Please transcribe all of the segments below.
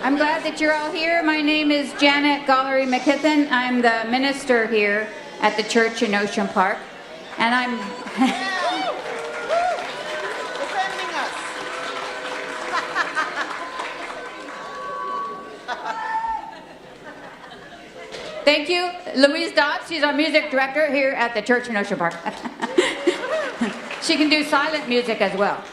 I'm glad that you're all here. My name is Janet Gollery McKithen. I'm the minister here at the church in Ocean Park. And I'm... Defending us. Thank you. Louise Dotz, she's our music director here at the church in Ocean Park. She can do silent music as well.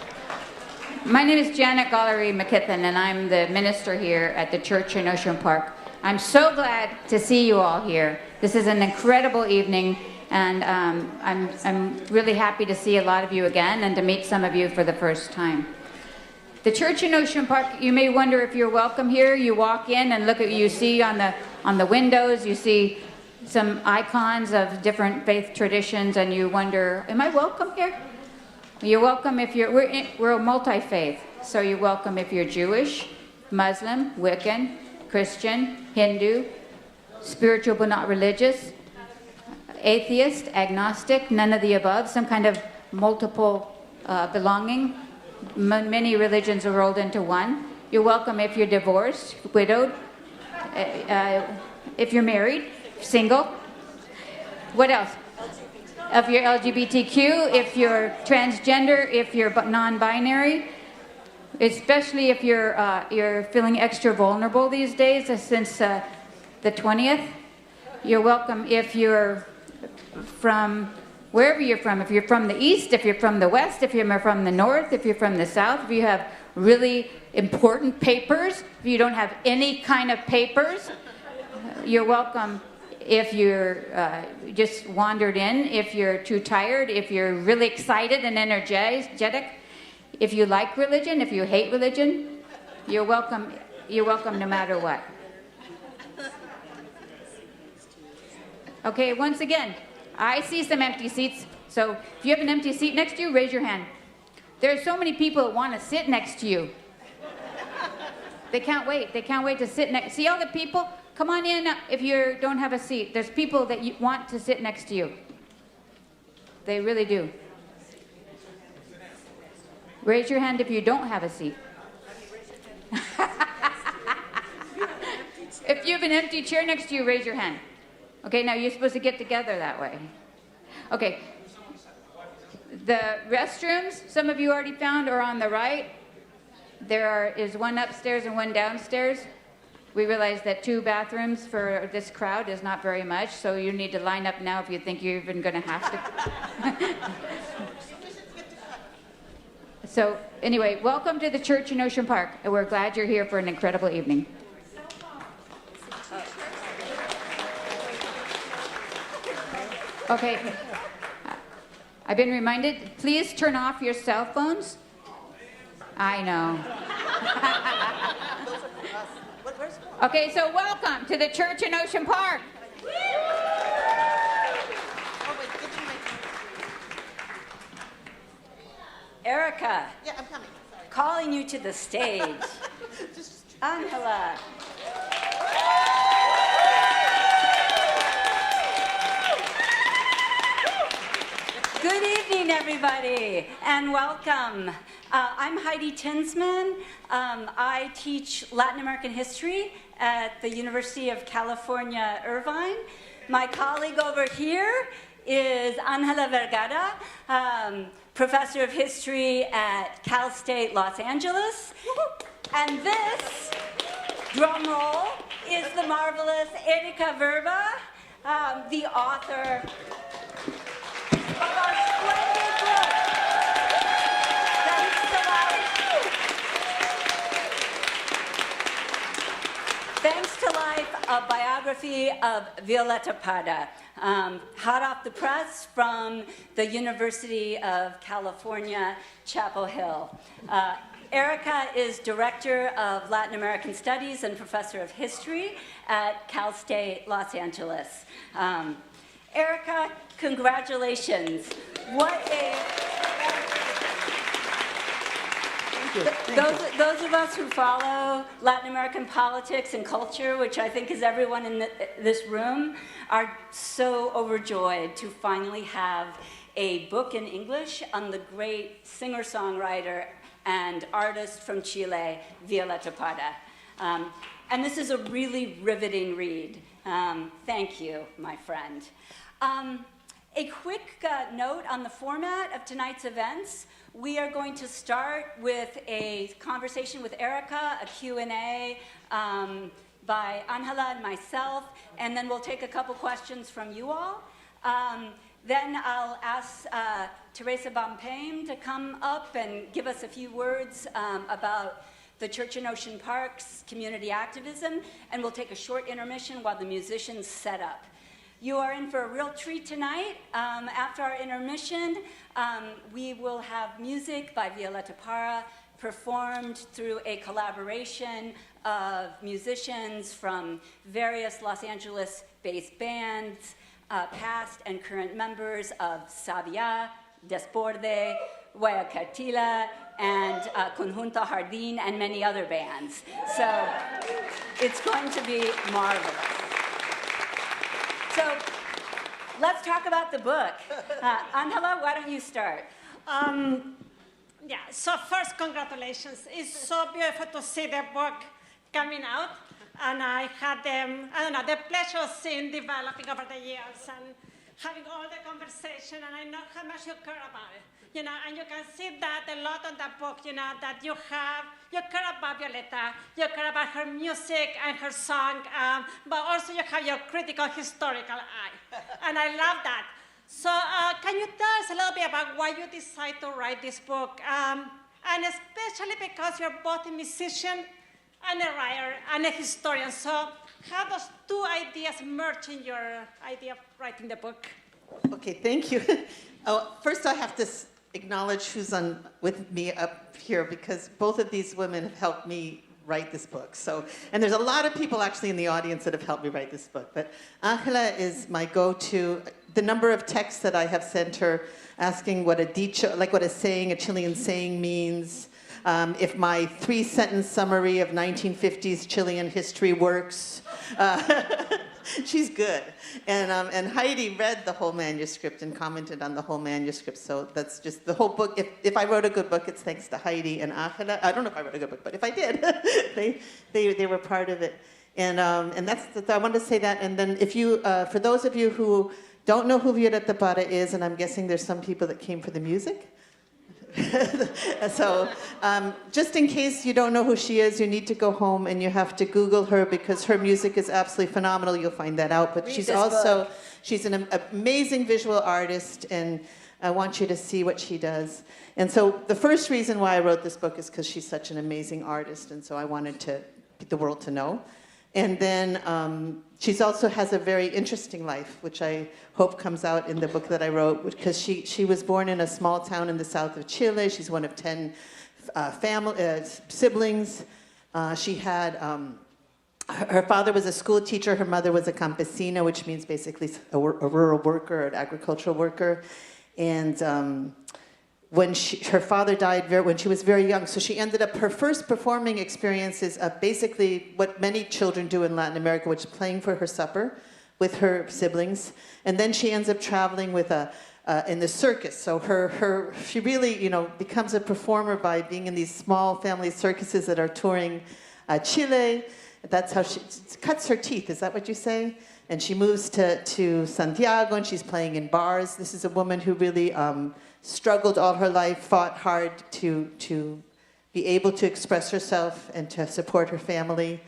My name is Janet Gollery McKithen, and I'm the minister here at the church in Ocean Park. I'm so glad to see you all here. This is an incredible evening, and I'm really happy to see a lot of you again and to meet some of you for the first time. The church in Ocean Park, you may wonder if you're welcome here. You walk in and look at, you see on the windows, you see some icons of different faith traditions, and you wonder, am I welcome here? You're welcome if we're a multi-faith, so you're welcome if you're Jewish, Muslim, Wiccan, Christian, Hindu, spiritual but not religious, atheist, agnostic, none of the above, some kind of multiple belonging. Many religions are rolled into one. You're welcome if you're divorced, widowed, if you're married, single. What else? If you're LGBTQ, if you're transgender, if you're non-binary, especially if you're feeling extra vulnerable these days since the 20th. You're welcome if you're from wherever you're from. If you're from the east, if you're from the west, if you're from the north, if you're from the south, if you have really important papers, if you don't have any kind of papers, you're welcome. If you're just wandered in, if you're too tired, if you're really excited and energetic, if you like religion, if you hate religion, you're welcome. You're welcome no matter what. Okay, once again, I see some empty seats. So if you have an empty seat next to you, raise your hand. There are so many people that want to sit next to you. They can't wait. They can't wait to sit next. See all the people? Come on in if you don't have a seat. There's people that you want to sit next to you. They really do. Raise your hand if you don't have a seat. If you have an empty chair next to you, raise your hand. Okay, now you're supposed to get together that way. Okay. The restrooms, some of you already found, are on the right. There is one upstairs and one downstairs. We realize that 2 bathrooms for this crowd is not very much, so you need to line up now if you think you're even going to have to. So anyway, welcome to the church in Ocean Park, and we're glad you're here for an incredible evening. Okay, I've been reminded, please turn off your cell phones. I know. Okay, so welcome to the church in Ocean Park. Ericka. Yeah, I'm coming. Sorry. Calling you to the stage. Angela. Good evening, everybody, and welcome. I'm Heidi Tinsman. I teach Latin American history at the University of California, Irvine. My colleague over here is Angela Vergara, professor of history at Cal State Los Angeles. And this, drum roll, is the marvelous Ericka Verba, the author of our splendid book, Thanks to Life, a biography of Violeta Parra, hot off the press from the University of California, Chapel Hill. Ericka is Director of Latin American Studies and Professor of History at Cal State Los Angeles. Ericka, congratulations. What a... Those of us who follow Latin American politics and culture, which I think is everyone in this room, are so overjoyed to finally have a book in English on the great singer-songwriter and artist from Chile, Violeta Parra. And this is a really riveting read. Thank you, my friend. A quick note on the format of tonight's events. We are going to start with a conversation with Ericka, a Q&A by Angela and myself, and then we'll take a couple questions from you all. Then I'll ask Teresa Bompame to come up and give us a few words about the Church in Ocean Park's community activism, and we'll take a short intermission while the musicians set up. You are in for a real treat tonight. After our intermission, we will have music by Violeta Parra performed through a collaboration of musicians from various Los Angeles-based bands, past and current members of Sabiá, Desborde, Huayucaltia, and Conjunto Jardín, and many other bands. So it's going to be marvelous. So let's talk about the book. Angela, why don't you start? Yeah, so first, congratulations. It's so beautiful to see the book coming out. And I had the pleasure of seeing developing over the years and having all the conversation, and I know how much you care about it. And you can see that a lot on that book, that you care about Violeta, you care about her music and her song, but also you have your critical historical eye. And I love that. So can you tell us a little bit about why you decided to write this book? And especially because you're both a musician and a writer and a historian. So how those two ideas merge in your idea of writing the book? Okay, thank you. First, I have to acknowledge who's on with me up here, because both of these women have helped me write this book. So, and there's a lot of people actually in the audience that have helped me write this book. But Angela is my go-to. The number of texts that I have sent her asking what a dicho, like what a saying, a Chilean saying means, if my 3-sentence summary of 1950s Chilean history works. She's good. And Heidi read the whole manuscript and commented on the whole manuscript. So that's just the whole book. If I wrote a good book, it's thanks to Heidi and Angela. I don't know if I wrote a good book, but if I did, they were part of it. And I wanted to say that. And then if you, for those of you who don't know who Violeta Parra is, and I'm guessing there's some people that came for the music. So just in case you don't know who she is, you need to go home and you have to Google her, because her music is absolutely phenomenal. You'll find that out. But she's also, she's an amazing visual artist, and I want you to see what she does. And so the first reason why I wrote this book is because she's such an amazing artist, and so I wanted to get the world to know. And then she also has a very interesting life, which I hope comes out in the book that I wrote, because she was born in a small town in the south of Chile. She's one of 10 siblings. She had, her father was a school teacher, her mother was a campesina, which means basically a rural worker, an agricultural worker. And when her father died when she was very young, so she ended up, her first performing experiences of basically what many children do in Latin America, which is playing for her supper with her siblings. And then she ends up traveling with in the circus. So she really, becomes a performer by being in these small family circuses that are touring Chile. That's how she cuts her teeth, is that what you say? And she moves to Santiago, and she's playing in bars. This is a woman who really struggled all her life, fought hard to be able to express herself and to support her family.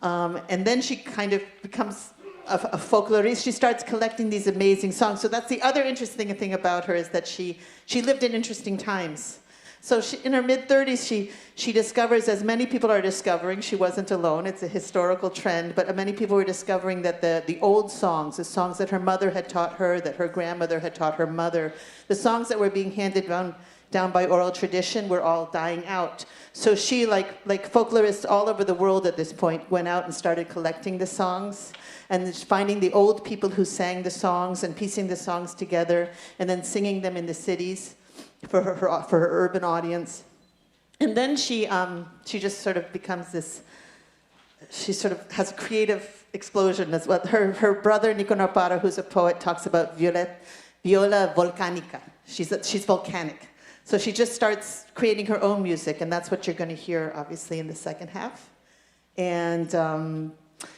And then she kind of becomes a folklorist. She starts collecting these amazing songs. So that's the other interesting thing about her, is that she lived in interesting times. So in her mid-30s, she discovers, as many people are discovering, she wasn't alone, it's a historical trend, but many people were discovering that the old songs, the songs that her mother had taught her, that her grandmother had taught her mother, the songs that were being handed down by oral tradition were all dying out. So she, like folklorists all over the world at this point, went out and started collecting the songs and finding the old people who sang the songs and piecing the songs together and then singing them in the cities for her urban audience. And then she just sort of becomes this, she sort of has a creative explosion as well. Her brother, Nicanor Parra, who's a poet, talks about viola volcanica. She's volcanic. So she just starts creating her own music, and that's what you're going to hear, obviously, in the second half. And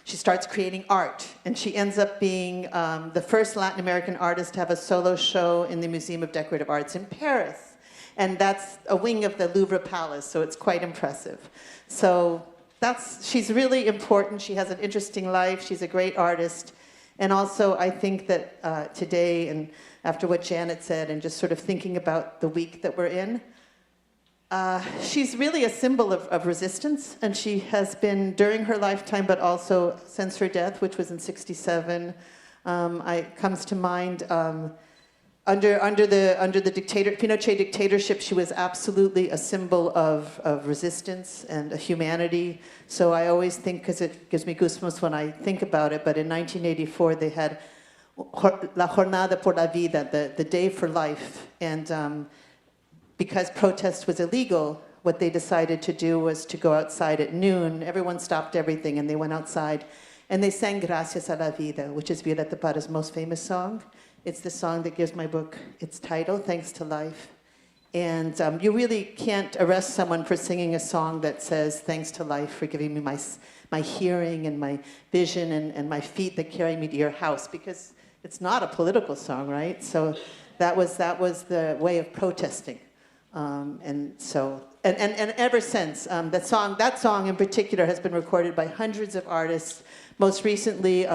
she starts creating art. And she ends up being the first Latin American artist to have a solo show in the Museum of Decorative Arts in Paris. And that's a wing of the Louvre Palace, so it's quite impressive. So she's really important. She has an interesting life. She's a great artist. And also, I think that today, and after what Janet said, and just sort of thinking about the week that we're in, she's really a symbol of resistance. And she has been during her lifetime, but also since her death, which was in '67. Comes to mind, under the Pinochet dictatorship, she was absolutely a symbol of resistance and humanity. So I always think, because it gives me goosebumps when I think about it, but in 1984 they had La Jornada por la Vida, the day for life. And because protest was illegal, what they decided to do was to go outside at noon. Everyone stopped everything and they went outside and they sang Gracias a la Vida, which is Violeta Parra's most famous song. It's the song that gives my book its title, Thanks to Life. And you really can't arrest someone for singing a song that says, thanks to life for giving me my hearing and my vision and my feet that carry me to your house, because it's not a political song, right? So that was the way of protesting. And ever since, that song in particular has been recorded by hundreds of artists. Most recently,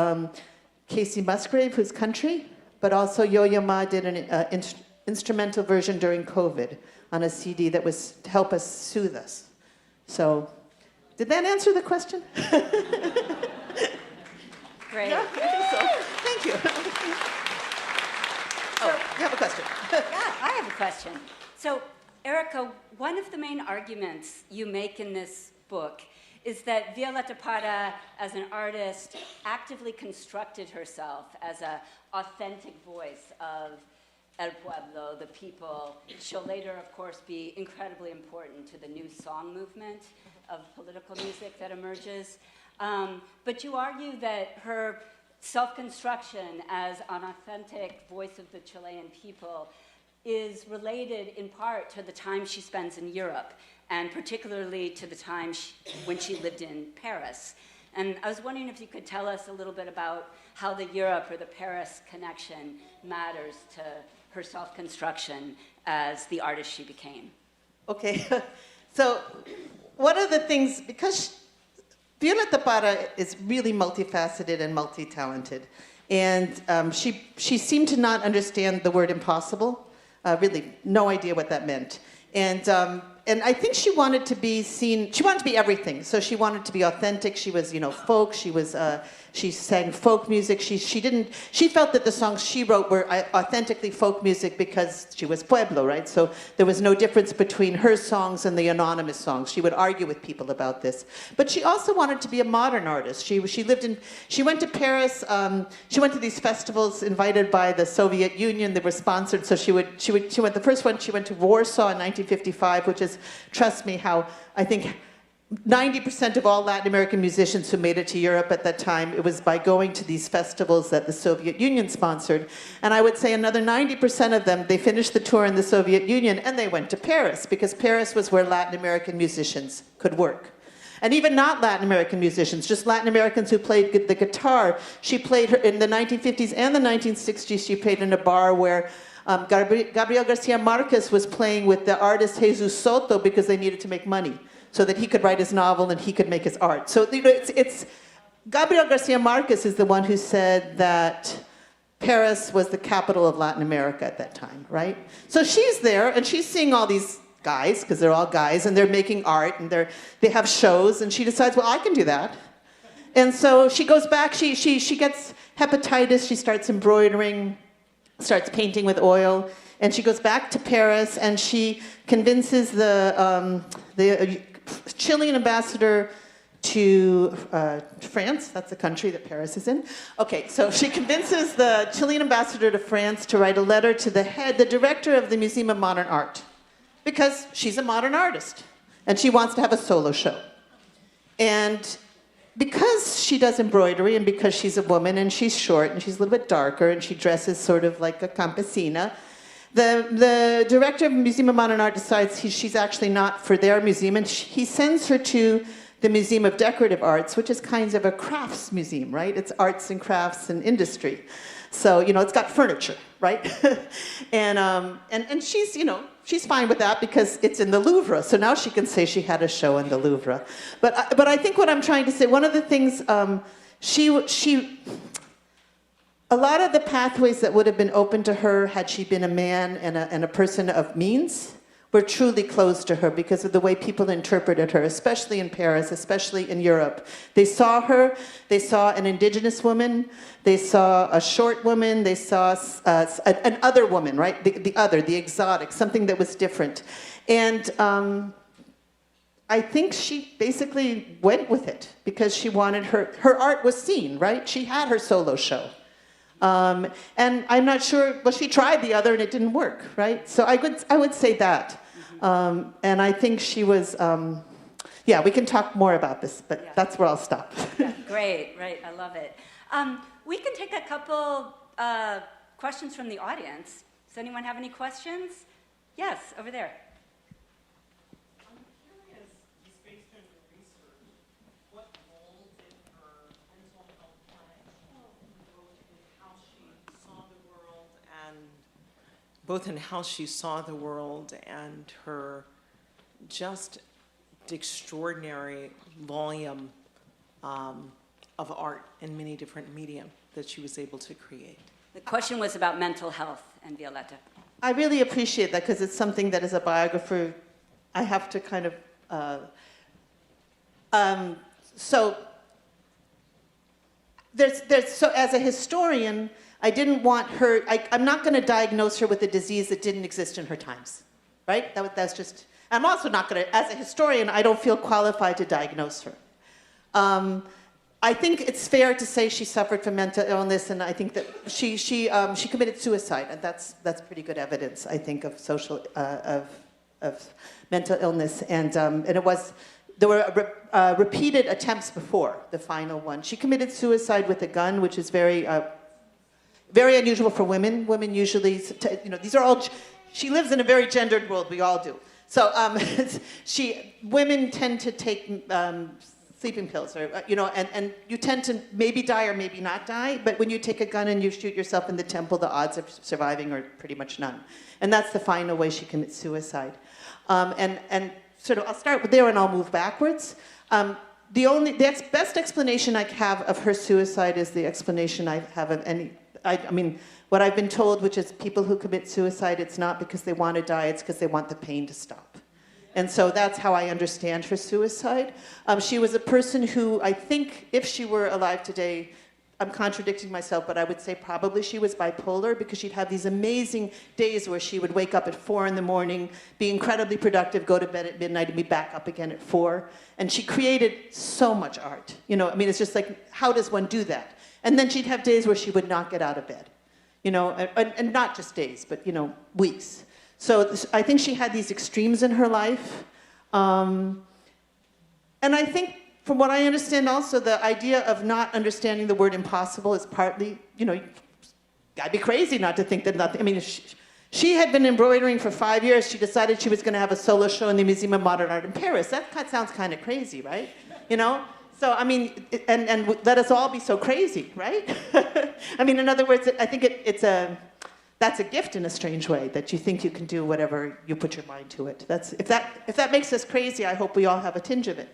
Casey Musgrave, who's country, but also Yo-Yo Ma did an instrumental version during COVID on a CD that was to help us soothe us. So, did that answer the question? Great. Yeah, I think so. Thank you. You have a question. Yeah, I have a question. So, Ericka, one of the main arguments you make in this book is that Violeta Parra, as an artist, actively constructed herself as an authentic voice of El Pueblo, the people. She'll later, of course, be incredibly important to the new song movement of political music that emerges. But you argue that her self-construction as an authentic voice of the Chilean people is related in part to the time she spends in Europe, and particularly to the time when she lived in Paris. And I was wondering if you could tell us a little bit about how the Europe or the Paris connection matters to her self-construction as the artist she became. Okay, so one of the things, because Violeta Parra is really multifaceted and multi-talented, and she seemed to not understand the word impossible, really no idea what that meant. And I think she wanted to be seen, she wanted to be everything. So she wanted to be authentic. She was, folk. She sang folk music. She felt that the songs she wrote were authentically folk music because she was Pueblo, right? So there was no difference between her songs and the anonymous songs. She would argue with people about this. But she also wanted to be a modern artist. She went to Paris. She went to these festivals invited by the Soviet Union. They were sponsored. So she went, the first one, she went to Warsaw in 1955, which is, trust me, how I think 90% of all Latin American musicians who made it to Europe at that time, it was by going to these festivals that the Soviet Union sponsored. And I would say another 90% of them, they finished the tour in the Soviet Union and they went to Paris, because Paris was where Latin American musicians could work. And even not Latin American musicians, just Latin Americans who played the guitar. She played in the 1950s and the 1960s, she played in a bar where Gabriel Garcia Marquez was playing with the artist Jesus Soto because they needed to make money, so that he could write his novel and he could make his art. So it's Gabriel Garcia Marquez is the one who said that Paris was the capital of Latin America at that time, right? So she's there and she's seeing all these guys, because they're all guys, and they're making art and they have shows, and she decides, well, I can do that. And so she goes back, she gets hepatitis, she starts embroidering, starts painting with oil, and she goes back to Paris and she convinces the Chilean ambassador to France, that's the country that Paris is in. Okay, so she convinces the Chilean ambassador to France to write a letter to the director of the Museum of Modern Art, because she's a modern artist and she wants to have a solo show. And because she does embroidery and because she's a woman and she's short and she's a little bit darker and she dresses sort of like a campesina, the director of the Museum of Modern Art decides she's actually not for their museum, and he sends her to the Museum of Decorative Arts, which is kind of a crafts museum, right? It's arts and crafts and industry. So, it's got furniture, right? and she's, she's fine with that because it's in the Louvre. So now she can say she had a show in the Louvre. But I think what I'm trying to say, one of the things, a lot of the pathways that would have been open to her had she been a man and a person of means were truly closed to her because of the way people interpreted her, especially in Paris, especially in Europe. They saw her, they saw an indigenous woman, they saw a short woman, they saw an other woman, right? The exotic, something that was different. And I think she basically went with it because she wanted her art was seen, right? She had her solo show. And I'm not sure, well, she tried the other and it didn't work, right? So I would say that. And I think she was, yeah, we can talk more about this, but that's where I'll stop. Yeah, great, I love it. We can take a couple questions from the audience. Does anyone have any questions? Yes, over there. Both in how she saw the world and her just extraordinary volume of art in many different medium that she was able to create. The question was about mental health and Violeta. I really appreciate that because it's something that as a biographer, I have to kind of, so as a historian, I didn't want her, I'm not going to diagnose her with a disease that didn't exist in her times, right? That's just, I'm also not going to, as a historian, I don't feel qualified to diagnose her. I think it's fair to say she suffered from mental illness, and I think that she committed suicide, and that's pretty good evidence, I think, of of mental illness, and there were repeated attempts before the final one. She committed suicide with a gun, which is very unusual for women. Women usually, these are all, she lives in a very gendered world, we all do. So women tend to take sleeping pills, or, and you tend to maybe die or maybe not die, but when you take a gun and you shoot yourself in the temple, the odds of surviving are pretty much none. And that's the final way she commits suicide. And sort of, I'll start there and I'll move backwards. The best explanation I have of her suicide is the explanation I have of any, I mean, what I've been told, which is people who commit suicide, it's not because they want to die, it's because they want the pain to stop. And so that's how I understand her suicide. She was a person who, I think, if she were alive today, I'm contradicting myself, but I would say probably she was bipolar because she'd have these amazing days where she would wake up at 4 in the morning, be incredibly productive, go to bed at midnight, and be back up again at 4. And she created so much art. It's just like, how does one do that? And then she'd have days where she would not get out of bed, and not just days, but, weeks. So I think she had these extremes in her life. And I think, from what I understand also, the idea of not understanding the word impossible is partly, you gotta be crazy not to think that nothing, I mean, she had been embroidering for 5 years. She decided she was gonna have a solo show in the Museum of Modern Art in Paris. That sounds kind of crazy, right? So, I mean, and let us all be so crazy, right? I mean, in other words, I think that's a gift in a strange way, that you think you can do whatever you put your mind to it. If that makes us crazy, I hope we all have a tinge of it.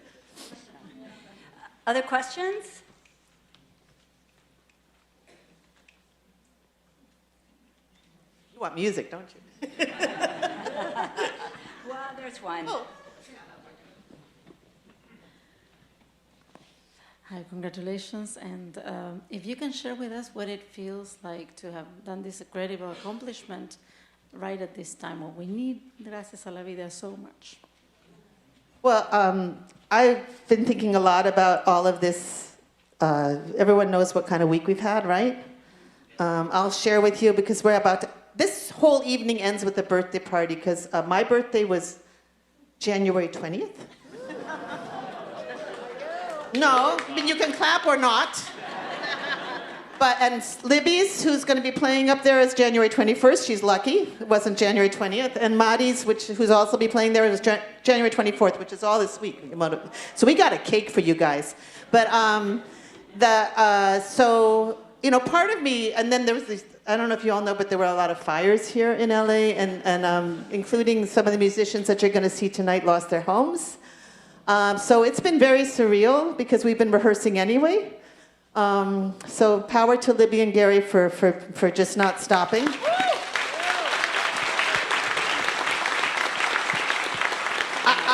Other questions? You want music, don't you? Well, there's one. Oh. Hi, congratulations. And if you can share with us what it feels like to have done this incredible accomplishment right at this time when we need Gracias a la Vida so much. Well, I've been thinking a lot about all of this. Everyone knows what kind of week we've had, right? I'll share with you because this whole evening ends with a birthday party because my birthday was January 20th. No, I mean, you can clap or not. And Libby's, who's going to be playing up there, is January 21st. She's lucky. It wasn't January 20th. And Mari's, who's also be playing there, is January 24th, which is all this week. So we got a cake for you guys. But part of me, and then there was this, I don't know if you all know, but there were a lot of fires here in LA, and including some of the musicians that you're going to see tonight lost their homes. So it's been very surreal because we've been rehearsing anyway. So power to Libby and Gary for just not stopping.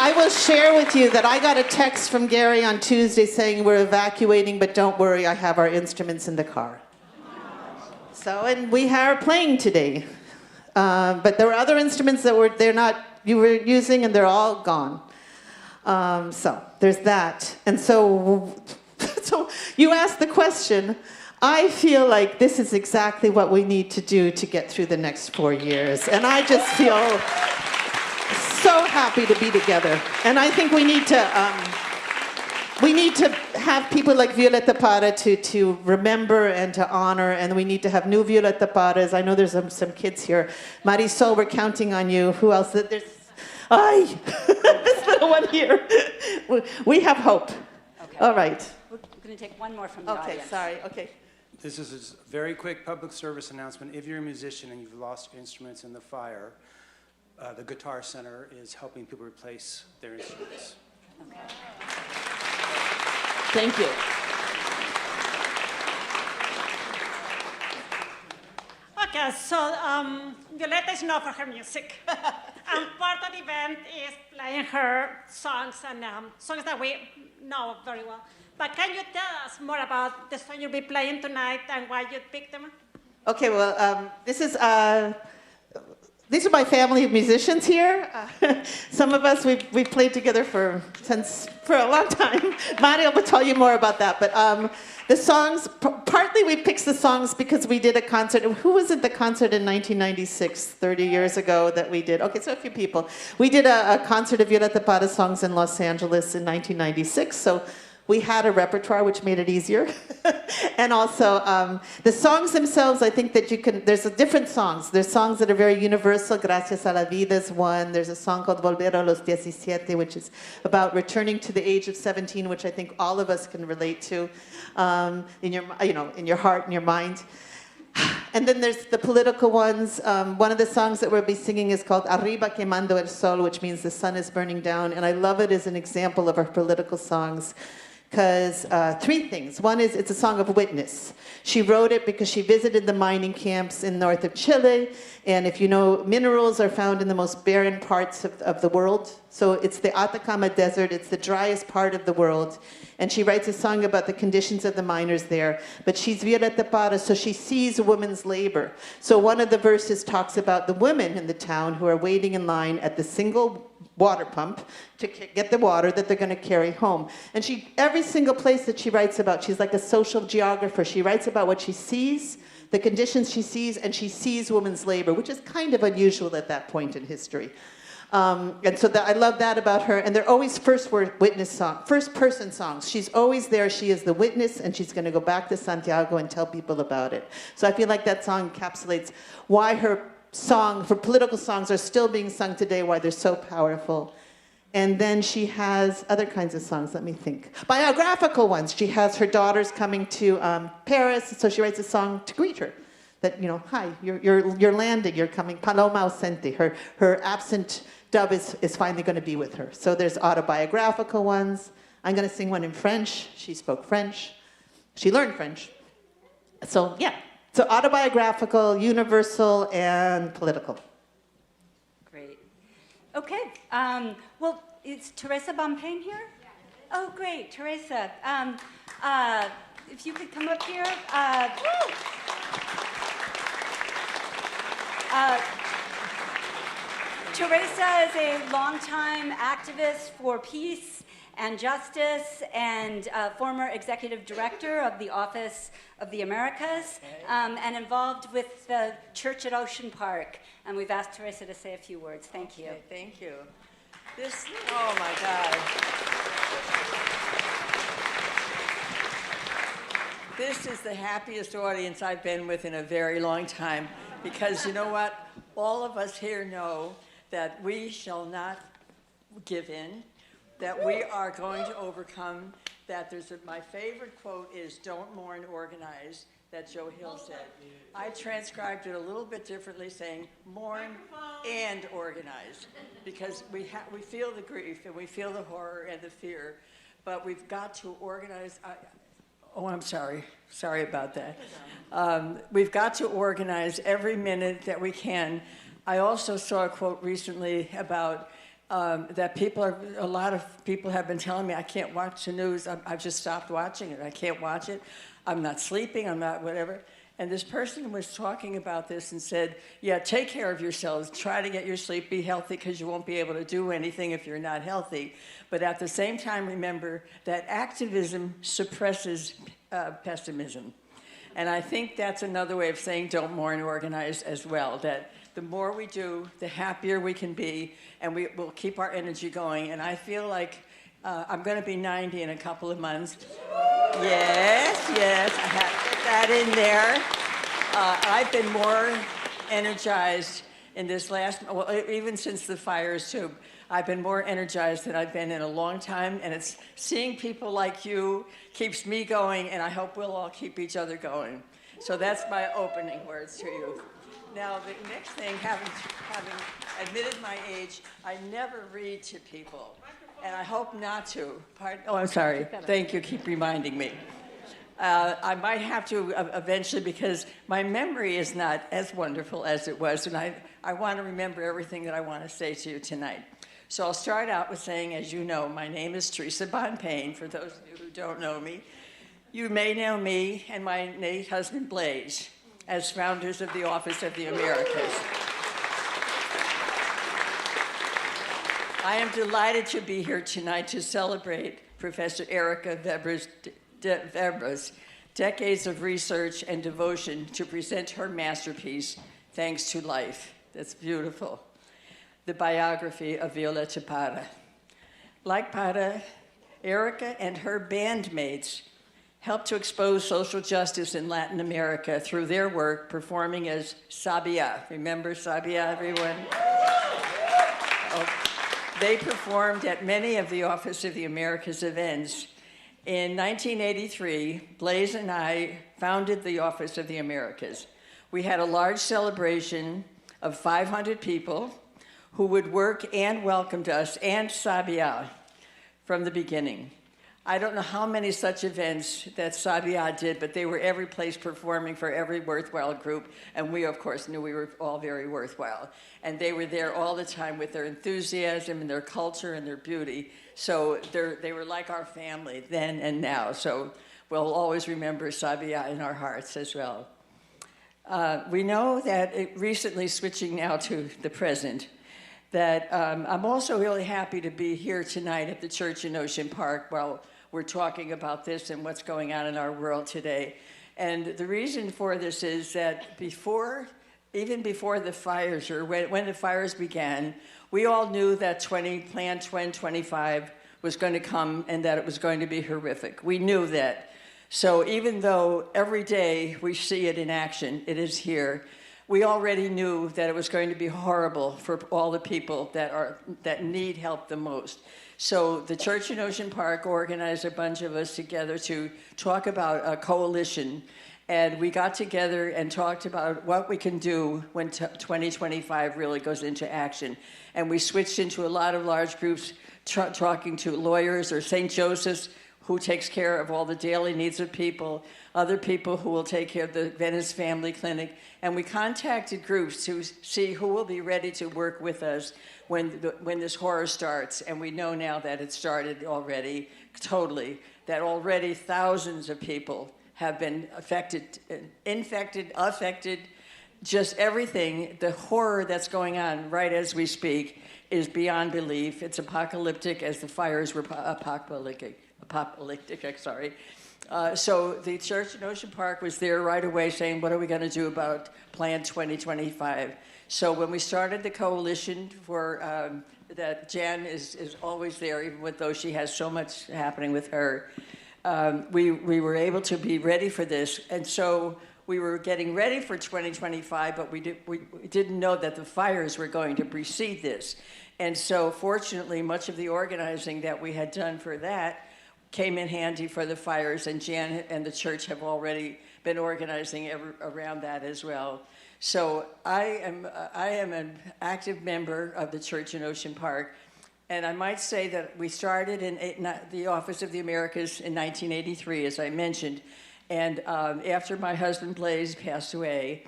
I will share with you that I got a text from Gary on Tuesday saying we're evacuating, but don't worry, I have our instruments in the car. So, and we are playing today. But there were other instruments that you were using, and they're all gone. So there's that. And so you asked the question. I feel like this is exactly what we need to do to get through the next 4 years. And I just feel so happy to be together. And I think we need to have people like Violeta Parra to remember and to honor, and we need to have new Violeta Parras. I know there's some kids here. Marisol, we're counting on you. Who else? There's this little one here. We have hope. Okay. All right. We're going to take one more from the audience. Okay, sorry. Okay. This is a very quick public service announcement. If you're a musician and you've lost your instruments in the fire, the Guitar Center is helping people replace their instruments. Okay. Thank you. Okay, so Violeta is known for her music. And part of the event is playing her songs and songs that we know very well. But can you tell us more about the song you'll be playing tonight and why you picked them? Okay, well, these are my family of musicians here. Some of us, we've played together for a long time. Mario will tell you more about that. But the songs, partly we picked the songs because we did a concert. Who was at the concert in 1996, 30 years ago that we did? Okay, so a few people. We did a concert of Violeta Parra songs in Los Angeles in 1996. So we had a repertoire, which made it easier. And also, the songs themselves, I think that there's different songs. There's songs that are very universal. Gracias a la vida is one. There's a song called Volver a los 17, which is about returning to the age of 17, which I think all of us can relate to in your heart and your mind. And then there's the political ones. One of the songs that we'll be singing is called Arriba quemando el sol, which means the sun is burning down. And I love it as an example of our political songs. Because three things. One is it's a song of witness. She wrote it because she visited the mining camps in north of Chile. And if you know, minerals are found in the most barren parts of the world. So it's the Atacama Desert. It's the driest part of the world. And she writes a song about the conditions of the miners there. But she's Violeta Parra, so she sees women's labor. So one of the verses talks about the women in the town who are waiting in line at the single water pump to get the water that they're going to carry home. And every single place that she writes about, she's like a social geographer. She writes about what she sees, the conditions she sees, and she sees women's labor, which is kind of unusual at that point in history. And so I love that about her. And they're always first-person songs. She's always there. She is the witness, and she's going to go back to Santiago and tell people about it. So I feel like that song encapsulates why her political songs are still being sung today, why they're so powerful. And then she has other kinds of songs, let me think. Biographical ones. She has her daughters coming to Paris, so she writes a song to greet her. That, hi, you're landing, you're coming, Paloma ausente. Her absent dove is finally going to be with her. So there's autobiographical ones. I'm going to sing one in French. She spoke French. She learned French. So, yeah. So autobiographical, universal, and political. Great. Okay. Well, is Teresa Bompain here? Yeah. Oh, great. Teresa, if you could come up here. Teresa is a longtime activist for peace and justice and former executive director of the Office of the Americas and involved with the church at Ocean Park. And we've asked Teresa to say a few words. Thank you. Okay, thank you. Oh my God. this is the happiest audience I've been with in a very long time, because you know what? All of us here know that we shall not give in, that we are going to overcome, that my favorite quote is, "Don't mourn, organize," that Joe Hill said. I transcribed it a little bit differently, saying, "Mourn and organize," because we feel the grief and we feel the horror and the fear, but we've got to organize. I'm sorry. Sorry about that. We've got to organize every minute that we can. I also saw a quote recently about that a lot of people have been telling me, I can't watch the news. I've just stopped watching it. I can't watch it. I'm not sleeping. I'm not whatever. And this person was talking about this and said, yeah, take care of yourselves. Try to get your sleep. Be healthy, because you won't be able to do anything if you're not healthy. But at the same time, remember that activism suppresses pessimism. And I think that's another way of saying don't mourn, organize as well, that the more we do, the happier we can be, and we will keep our energy going. And I feel like I'm going to be 90 in a couple of months. Yes, I have to put that in there. I've been more energized in this even since the fires too. I've been more energized than I've been in a long time, and it's seeing people like you keeps me going, and I hope we'll all keep each other going. So that's my opening words to you. Now, the next thing, having admitted my age, I never read to people, and I hope not to. I'm sorry. Thank you. Keep reminding me. I might have to eventually, because my memory is not as wonderful as it was, and I want to remember everything that I want to say to you tonight. So I'll start out with saying, as you know, my name is Teresa Bonpane, for those of you who don't know me. You may know me and my late husband, Blaze, as founders of the Office of the Americas. I am delighted to be here tonight to celebrate Professor Ericka Verba's decades of research and devotion to present her masterpiece, Thanks to Life. That's beautiful. The biography of Violeta Parra. Like Parra, Ericka and her bandmates helped to expose social justice in Latin America through their work performing as Sabiá. Remember Sabiá, everyone? They performed at many of the Office of the Americas events. In 1983, Blaze and I founded the Office of the Americas. We had a large celebration of 500 people who would work and welcomed us and Sabiá from the beginning. I don't know how many such events that Sabiá did, but they were every place performing for every worthwhile group, and we, of course, knew we were all very worthwhile. And they were there all the time with their enthusiasm and their culture and their beauty. So they were like our family then and now. So we'll always remember Sabiá in our hearts as well. We know that recently, switching now to the present, that I'm also really happy to be here tonight at the church in Ocean Park while we're talking about this and what's going on in our world today. And the reason for this is that even before the fires, or when the fires began, we all knew that Plan 2025 was going to come and that it was going to be horrific. We knew that. So even though every day we see it in action, it is here, we already knew that it was going to be horrible for all the people that need help the most. So the church in Ocean Park organized a bunch of us together to talk about a coalition. And we got together and talked about what we can do when 2025 really goes into action. And we switched into a lot of large groups, talking to lawyers or St. Joseph's, who takes care of all the daily needs of people, other people who will take care of the Venice Family Clinic. And we contacted groups to see who will be ready to work with us when this horror starts. And we know now that it started already, totally, that already thousands of people have been affected, just everything. The horror that's going on right as we speak is beyond belief. It's apocalyptic, as the fires were apocalyptic. So the church in Ocean Park was there right away saying, what are we going to do about Plan 2025? So when we started the coalition that Jan is always there, even though she has so much happening with her, we were able to be ready for this. And so we were getting ready for 2025, but we didn't know that the fires were going to precede this. And so fortunately, much of the organizing that we had done for that came in handy for the fires, and Jan and the church have already been organizing around that as well. So I am an active member of the church in Ocean Park, and I might say that we started in the Office of the Americas in 1983, as I mentioned, and after my husband Blaze passed away,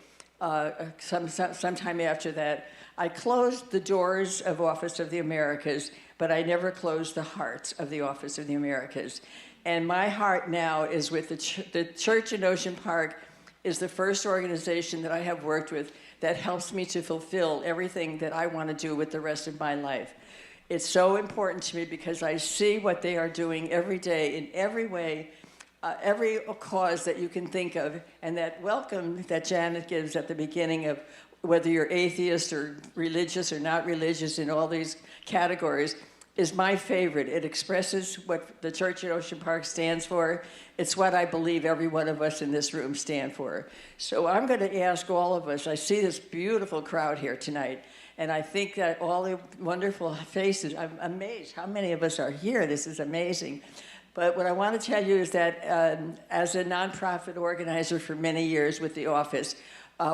sometime after that, I closed the doors of Office of the Americas, but I never closed the hearts of the Office of the Americas. And my heart now is with the church in Ocean Park is the first organization that I have worked with that helps me to fulfill everything that I want to do with the rest of my life. It's so important to me because I see what they are doing every day in every way, every cause that you can think of, and that welcome that Janet gives at the beginning of whether you're atheist or religious or not religious in all these categories is my favorite. It expresses what the Church at Ocean Park stands for. It's what I believe every one of us in this room stand for. So I'm going to ask all of us, I see this beautiful crowd here tonight, and I think that all the wonderful faces, I'm amazed how many of us are here. This is amazing. But what I want to tell you is that as a nonprofit organizer for many years with the office,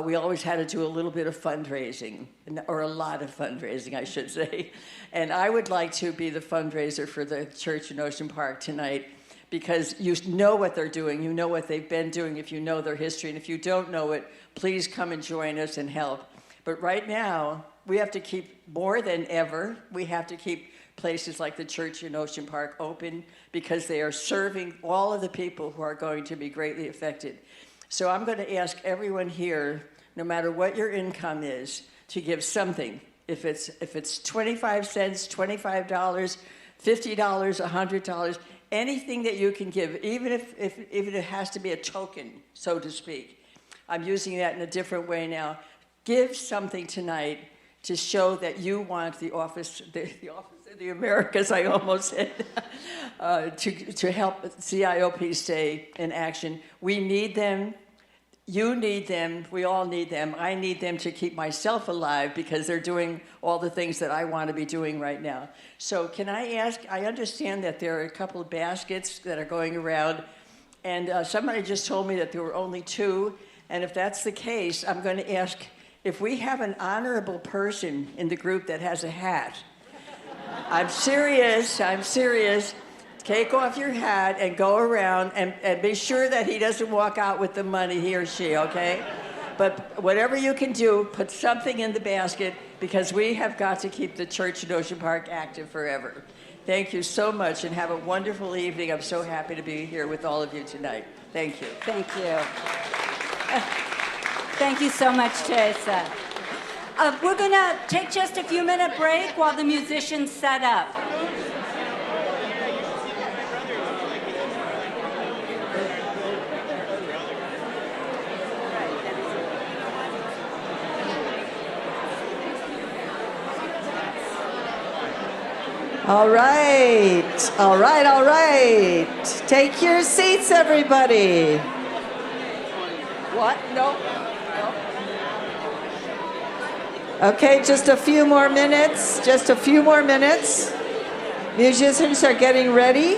we always had to do a little bit of fundraising, or a lot of fundraising, I should say. And I would like to be the fundraiser for the church in Ocean Park tonight, because you know what they're doing, you know what they've been doing if you know their history, and if you don't know it, please come and join us and help. But right now, we have to keep, more than ever, we have to keep places like the church in Ocean Park open, because they are serving all of the people who are going to be greatly affected. So I'm going to ask everyone here, no matter what your income is, to give something. If it's 25 cents, $25, $50, $100, anything that you can give, even if it has to be a token, so to speak. I'm using that in a different way now. Give something tonight to show that you want the Office of the Americas, I almost said, to help CIOP stay in action. We need them. You need them. We all need them. I need them to keep myself alive because they're doing all the things that I want to be doing right now. So can I ask, I understand that there are a couple of baskets that are going around, and somebody just told me that there were only 2, and if that's the case, I'm going to ask if we have an honorable person in the group that has a hat. I'm serious. Take off your hat and go around and be sure that he doesn't walk out with the money, he or she, okay? But whatever you can do, put something in the basket, because we have got to keep the church in Ocean Park active forever. Thank you so much, and have a wonderful evening. I'm so happy to be here with all of you tonight. Thank you. Thank you. Thank you so much, Teresa. We're going to take just a few-minute break while the musicians set up. All right. Take your seats, everybody. What? No. Okay, just a few more minutes. Musicians are getting ready.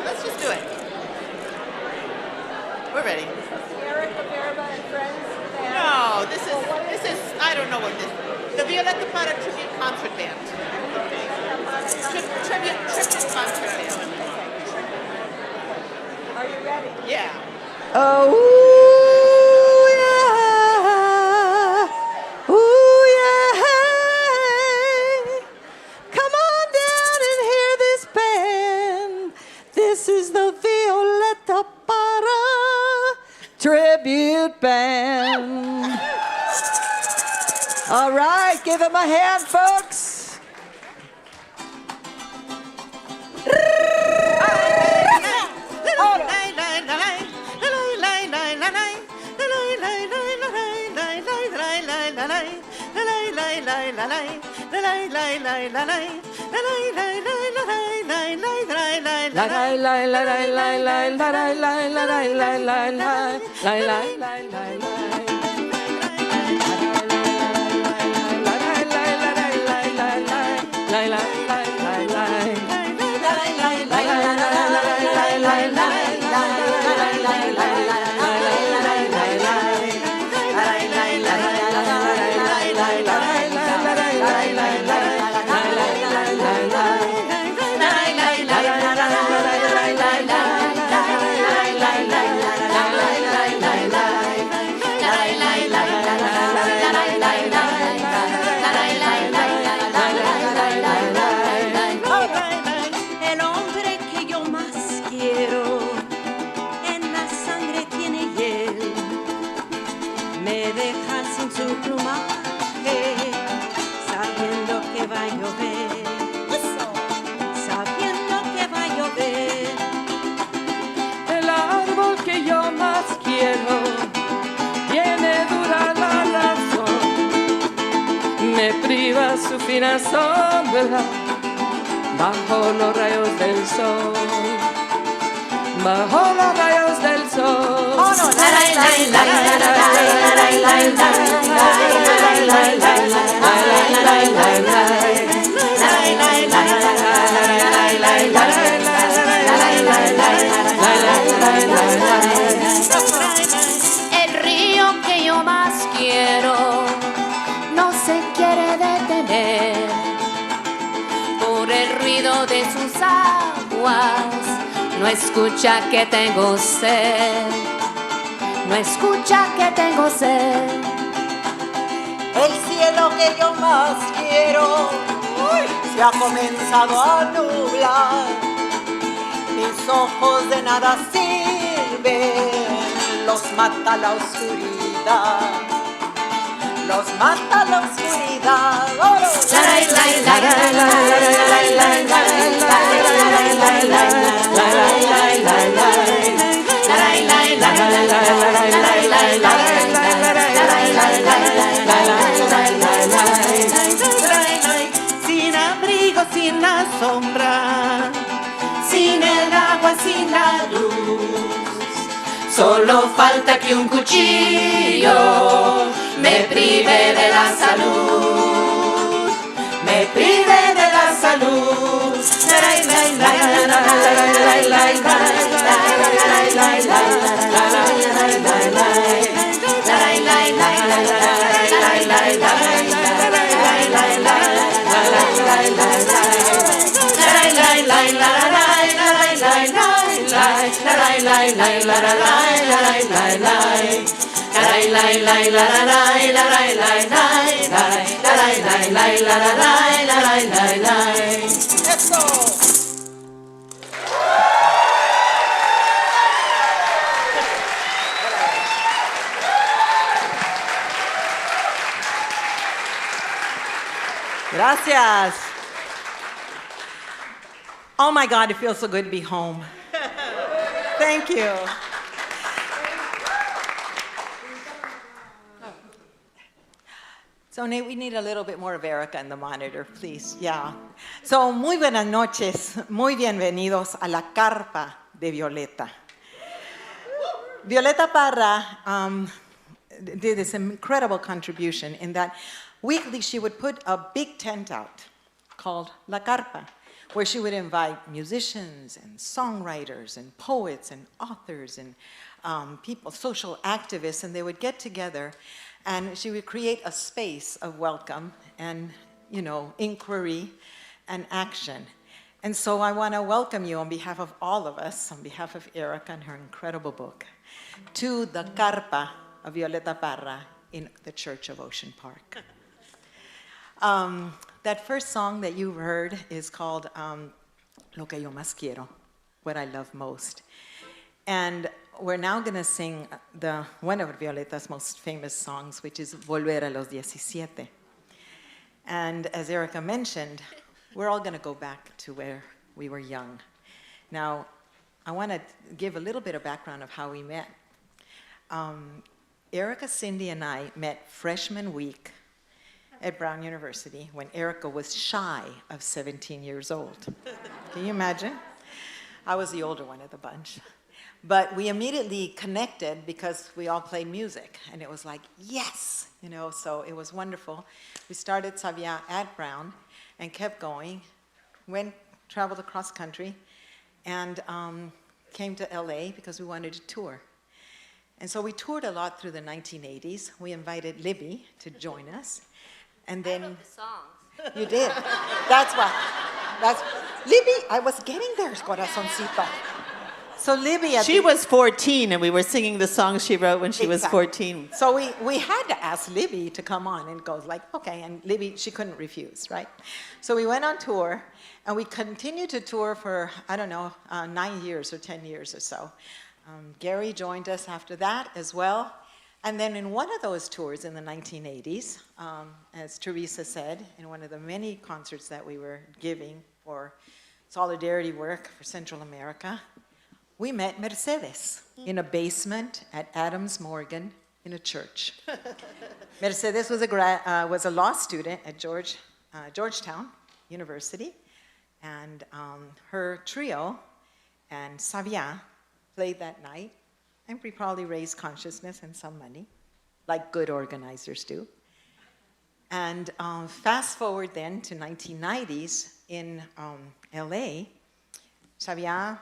Let's just do it. We're ready. Ericka Verba and friends. No, this is, I don't know what this is. The Violeta Parra Tribute Concert Band. Tribute Concert Band. Are you ready? Yeah. Oh, yeah. Ooh, yeah. Come on down and hear This is the Violeta Parra Tribute Band. All right, give them a hand, folks. El hombre que yo más quiero en la sangre tiene hiel, me deja sin su plumaje, sabiendo que va a llover, sabiendo que va a llover. El árbol que yo más quiero tiene dura la razón, me priva su fina sombra bajo los rayos del sol, bajo los rayos del sol. Oh, no. El río que yo más quiero no se quiere detener por el ruido de sus aguas. No escucha que tengo sed, no escucha que tengo sed. El cielo que yo más quiero se ha comenzado a nublar. Mis ojos de nada sirven, los mata la oscuridad. Los mata la oscuridad. Sin abrigo, sin la sombra, sin el agua, sin la luz, Solo falta que un cuchillo me prive de la salud, me prive de la salud. Gracias. Oh my God, it feels so good to be home. Thank you. So Nate, we need a little bit more of Ericka in the monitor, please. Yeah. So muy buenas noches, muy bienvenidos a la carpa de Violeta. Violeta Parra did this incredible contribution in that weekly she would put a big tent out called La Carpa, where she would invite musicians and songwriters and poets and authors and people, social activists, and they would get together and she would create a space of welcome and, you know, inquiry and action. And so I want to welcome you on behalf of all of us, on behalf of Ericka and her incredible book, to the Carpa of Violeta Parra in the Church of Ocean Park. That first song that you heard is called Lo que yo más quiero. what I love most. And we're now going to sing one of Violeta's most famous songs, which is Volver a los 17. And as Ericka mentioned, we're all going to go back to where we were young. Now, I want to give a little bit of background of how we met. Ericka, Cindy, and I met freshman week at Brown University when Ericka was shy of 17 years old. Can you imagine? I was the older one of the bunch. But we immediately connected because we all played music, and it was like, yes, so it was wonderful. We started Sabiá at Brown and kept going, traveled across country, and came to LA because we wanted to tour. And so we toured a lot through the 1980s. We invited Libby to join us, and then... I wrote the songs. You did. That's why. Libby, I was getting there, corazoncito. So Libby... She was 14, and we were singing the songs she wrote when she was 14. So we had to ask Libby to come on, and it goes like, okay, and Libby, she couldn't refuse, right? So we went on tour, and we continued to tour for, 9 years or 10 years or so. Gary joined us after that as well. And then in one of those tours in the 1980s, as Teresa said, in one of the many concerts that we were giving for solidarity work for Central America, we met Mercedes in a basement at Adams Morgan in a church. Mercedes was a law student at Georgetown University, and her trio and Sabiá played that night, and we probably raised consciousness and some money, like good organizers do. And fast forward then to 1990s in LA, Sabiá,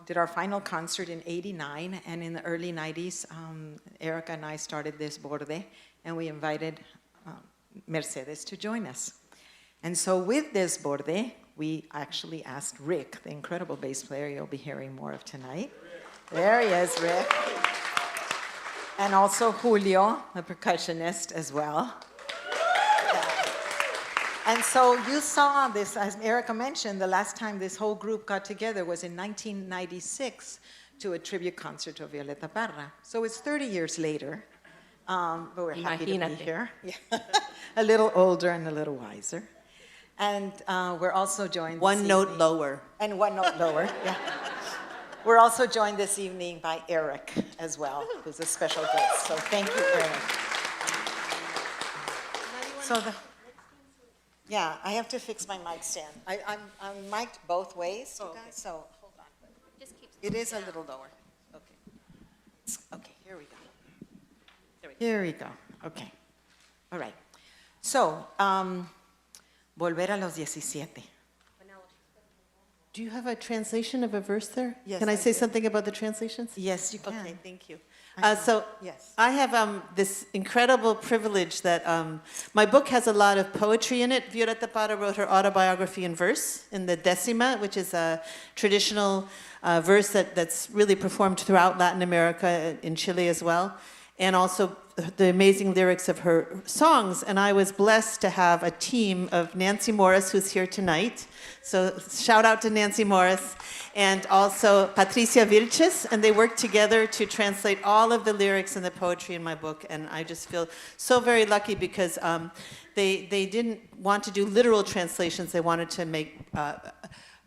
did our final concert in '89, and in the early 90s, Ericka and I started Desborde, and we invited Mercedes to join us. And so with Desborde, we actually asked Rick, the incredible bass player you'll be hearing more of tonight. There he is, Rick. And also Julio, the percussionist as well. And so you saw this, as Ericka mentioned, the last time this whole group got together was in 1996 to a tribute concert to Violeta Parra. So it's 30 years later, but we're happy to be here. Yeah. A little older and a little wiser. And we're also joined One note lower. And one note lower, yeah. We're also joined this evening by Erik as well, who's a special guest. So thank you, Erik. Yeah, I have to fix my mic stand. I'm mic'd both ways, you guys, so hold on. It is a little lower. Okay. Okay, here we go. Here we go. Okay. All right. So, Volver a los 17. Do you have a translation of a verse there? Yes, Can I I say do. something about the translations? Yes, you can. Okay, thank you. Yes. I have this incredible privilege that my book has a lot of poetry in it. Violeta Parra wrote her autobiography in verse, in the Décima, which is a traditional verse that's really performed throughout Latin America, in Chile as well, and also the amazing lyrics of her songs. And I was blessed to have a team of Nancy Morris, who's here tonight. So shout out to Nancy Morris, and also Patricia Vilches, and they worked together to translate all of the lyrics and the poetry in my book. And I just feel so very lucky because they didn't want to do literal translations. They wanted to make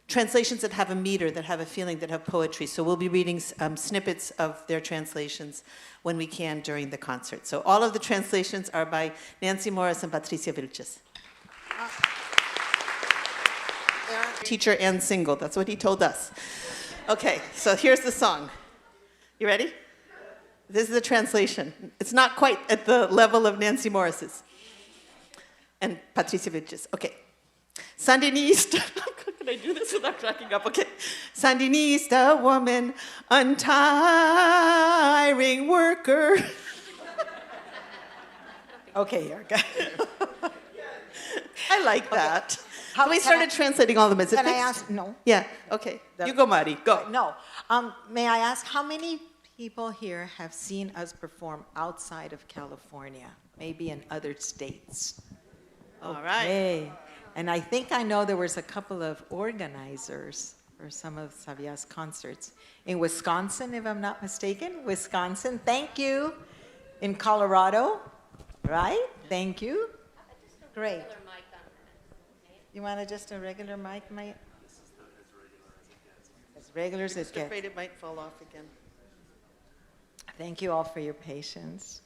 translations that have a meter, that have a feeling, that have poetry. So we'll be reading snippets of their translations when we can during the concert. So all of the translations are by Nancy Morris and Patricia Vilches. Teacher and single, that's what he told us. Okay, so here's the song. You ready? This is the translation. It's not quite at the level of Nancy Morris's and Patricia Vilches. Okay. Sandinista, can I do this without cracking up? Okay. Sandinista woman, untiring worker. Okay, Ericka. I like that. So we started translating all of them. Is it Can I fixed? ask? No. Yeah, okay. You go, Mari, go. No. May I ask, how many people here have seen us perform outside of California, maybe in other states? All right. Okay. And I think I know there was a couple of organizers for some of Sabiá's concerts. In Wisconsin, if I'm not mistaken. Wisconsin, thank you. In Colorado, right? Thank you. Great. You want just a regular mic, mate? As regular as it Just gets. afraid it might fall off again. Thank you all for your patience.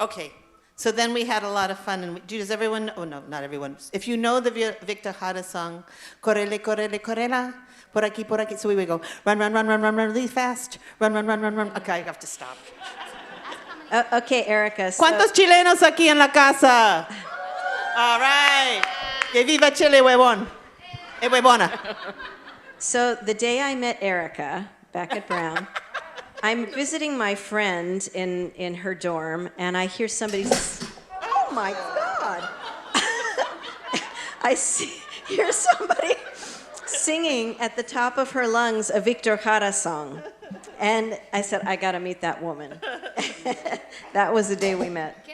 Okay, so then we had a lot of fun. And does everyone, oh no, not everyone. If you know the Victor Jara song, Correle, correle, correla, por aquí, por aquí. So we would go, run, run, run, run, run, run, really fast. Run, run, run, run, run. Okay, I have to stop. Okay, Ericka. ¿Cuántos chilenos aquí en la casa? All right. Que viva Chile, huevón. Huevona. So the day I met Ericka back at Brown, I'm visiting my friend in her dorm, and I hear somebody. Oh my God! Hear somebody singing at the top of her lungs a Victor Jara song, and I said, I gotta meet that woman. That was the day we met.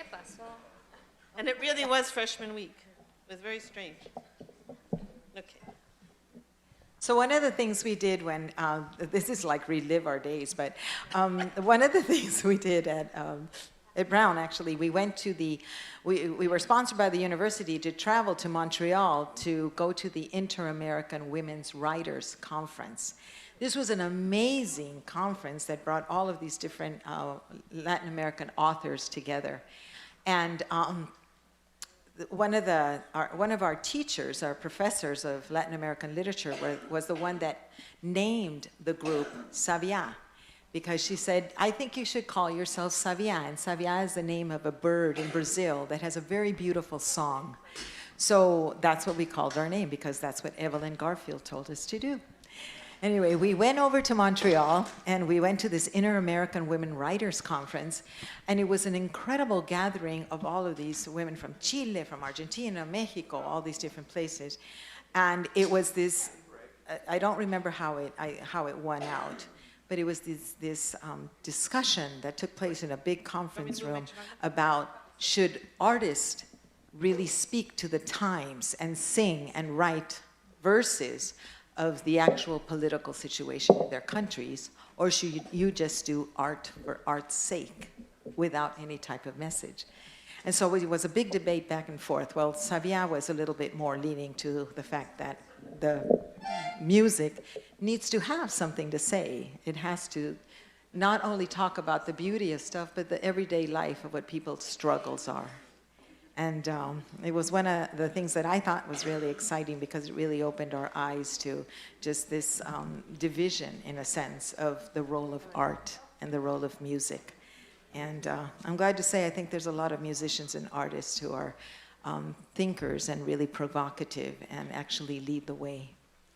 And it really was freshman week. It was very strange. Okay. So one of the things we did when, this is like relive our days, but one of the things we did at Brown, actually, we went to we were sponsored by the university to travel to Montreal to go to the Inter-American Women's Writers Conference. This was an amazing conference that brought all of these different Latin American authors together. And one of our teachers, our professors of Latin American literature, was the one that named the group Sabiá, because she said, I think you should call yourself Sabiá, and Sabiá is the name of a bird in Brazil that has a very beautiful song. So that's what we called our name, because that's what Evelyn Garfield told us to do. Anyway, we went over to Montreal, and we went to this Inter-American Women Writers Conference, and it was an incredible gathering of all of these women from Chile, from Argentina, Mexico, all these different places. And it was this, I don't remember how it won out, but it was this discussion that took place in a big conference room about should artists really speak to the times and sing and write verses of the actual political situation in their countries, or should you just do art for art's sake without any type of message? And so it was a big debate back and forth. Well, Sabiá was a little bit more leaning to the fact that the music needs to have something to say. It has to not only talk about the beauty of stuff, but the everyday life of what people's struggles are. And it was one of the things that I thought was really exciting, because it really opened our eyes to just this division, in a sense, of the role of art and the role of music. And I'm glad to say I think there's a lot of musicians and artists who are thinkers and really provocative and actually lead the way,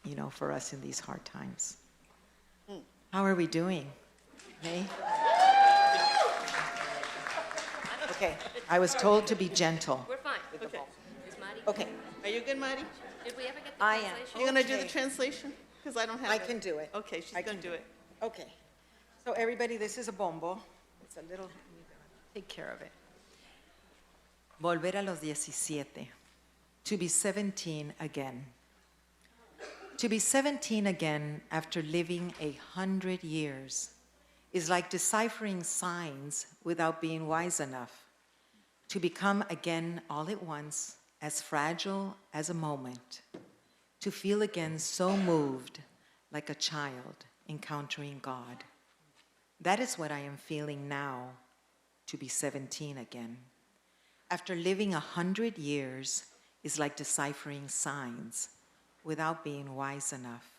you know, for us in these hard times. How are we doing? Hey? Okay, I was told to be gentle. We're fine. Okay. Is Mari? Okay. Are you good, Marty? Did we ever get the I am. translation? You're going to do the translation? Because I don't have it. I can do it. Okay, she's going to do it. Okay. So everybody, this is a bombo. It's a little, take care of it. Volver a los 17. To be 17 again. To be 17 again after living 100 years is like deciphering signs without being wise enough. To become again all at once, as fragile as a moment. To feel again so moved, like a child encountering God. That is what I am feeling now, to be 17 again. After living 100 years is like deciphering signs without being wise enough.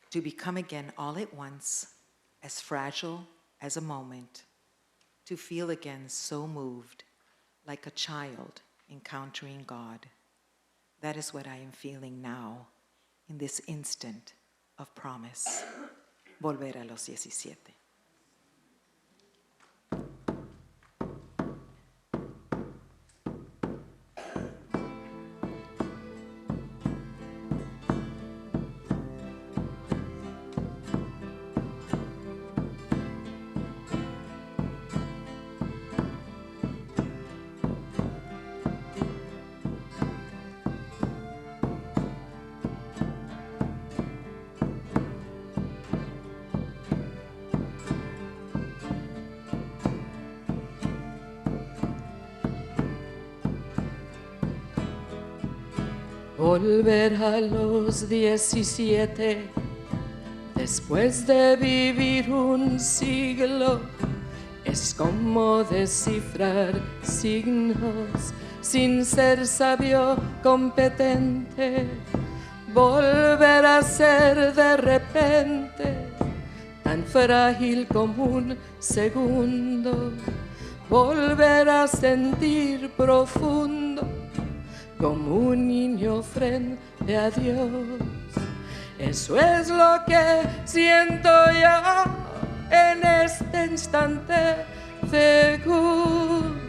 To become again all at once, as fragile as a moment. To feel again so moved, like a child encountering God. That is what I am feeling now, in this instant of promise. Volver a los 17. Volver a los 17, después de vivir un siglo, es como descifrar signos sin ser sabio competente. Volver a ser de repente tan frágil como un segundo. Volver a sentir profundo como un niño frente a Dios. Eso es lo que siento ya en este instante fecundo.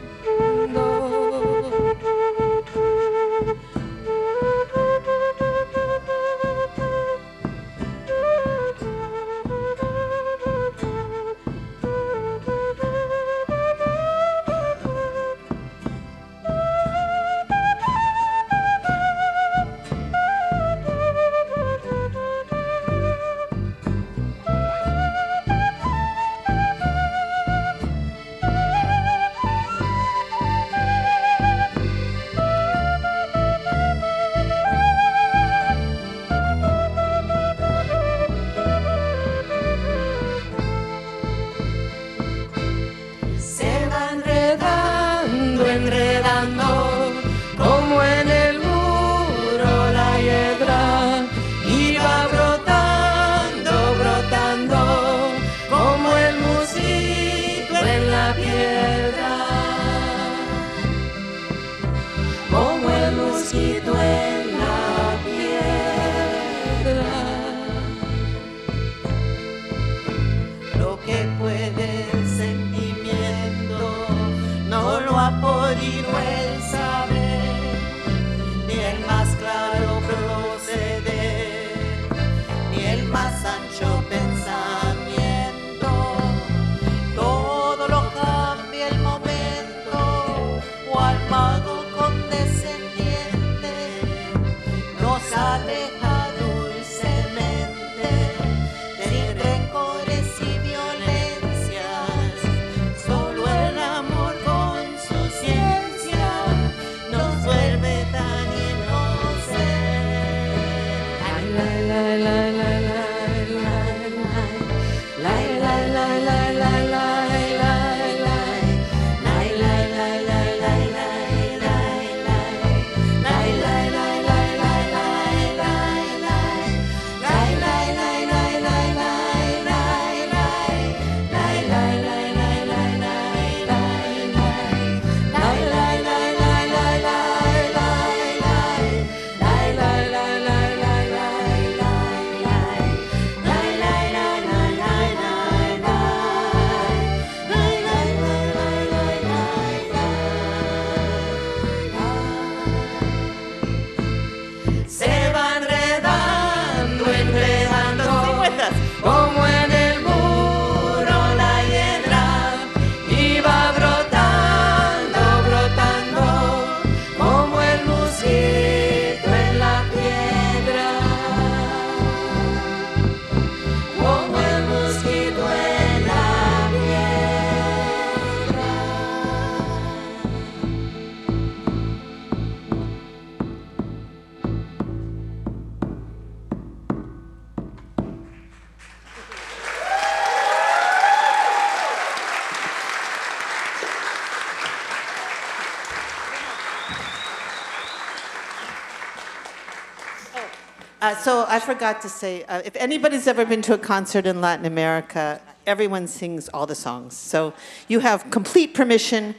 So I forgot to say, if anybody's ever been to a concert in Latin America, everyone sings all the songs. So you have complete permission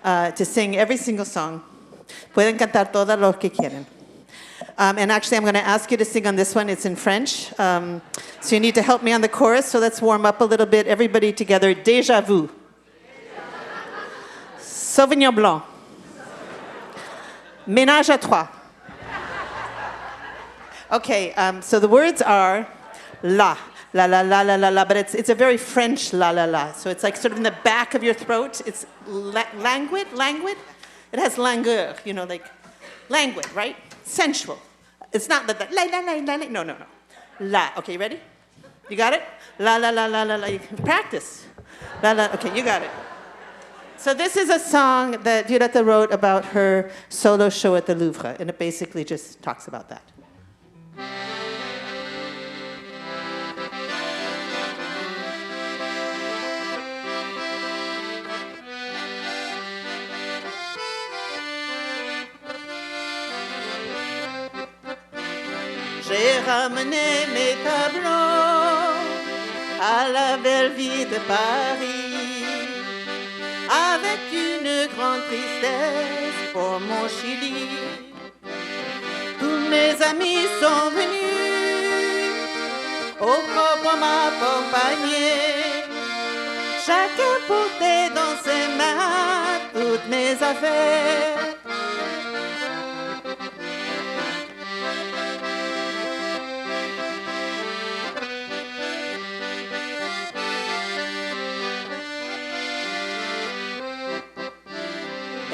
to sing every single song. Pueden cantar todas los que quieren. And actually, I'm going to ask you to sing on this one. It's in French. So you need to help me on the chorus. So let's warm up a little bit. Everybody together. Déjà vu. Sauvignon blanc. Ménage à trois. Okay, so the words are la, la, la, la, la, la, la, but it's a very French la, la, la. So it's like sort of in the back of your throat. It's languid. It has langueur, you know, like languid, right? Sensual. It's not that la, la, la, la, la. No. La. Okay, you ready? You got it? La, la, la, la, la, la. You can practice. La, la. Okay, you got it. So this is a song that Violeta wrote about her solo show at the Louvre, and it basically just talks about that. J'ai ramené mes tableaux à la belle vie de Paris, avec une grande tristesse pour mon Chili. Tous mes amis sont venus au corps pour m'accompagner. Chacun portait dans ses mains toutes mes affaires.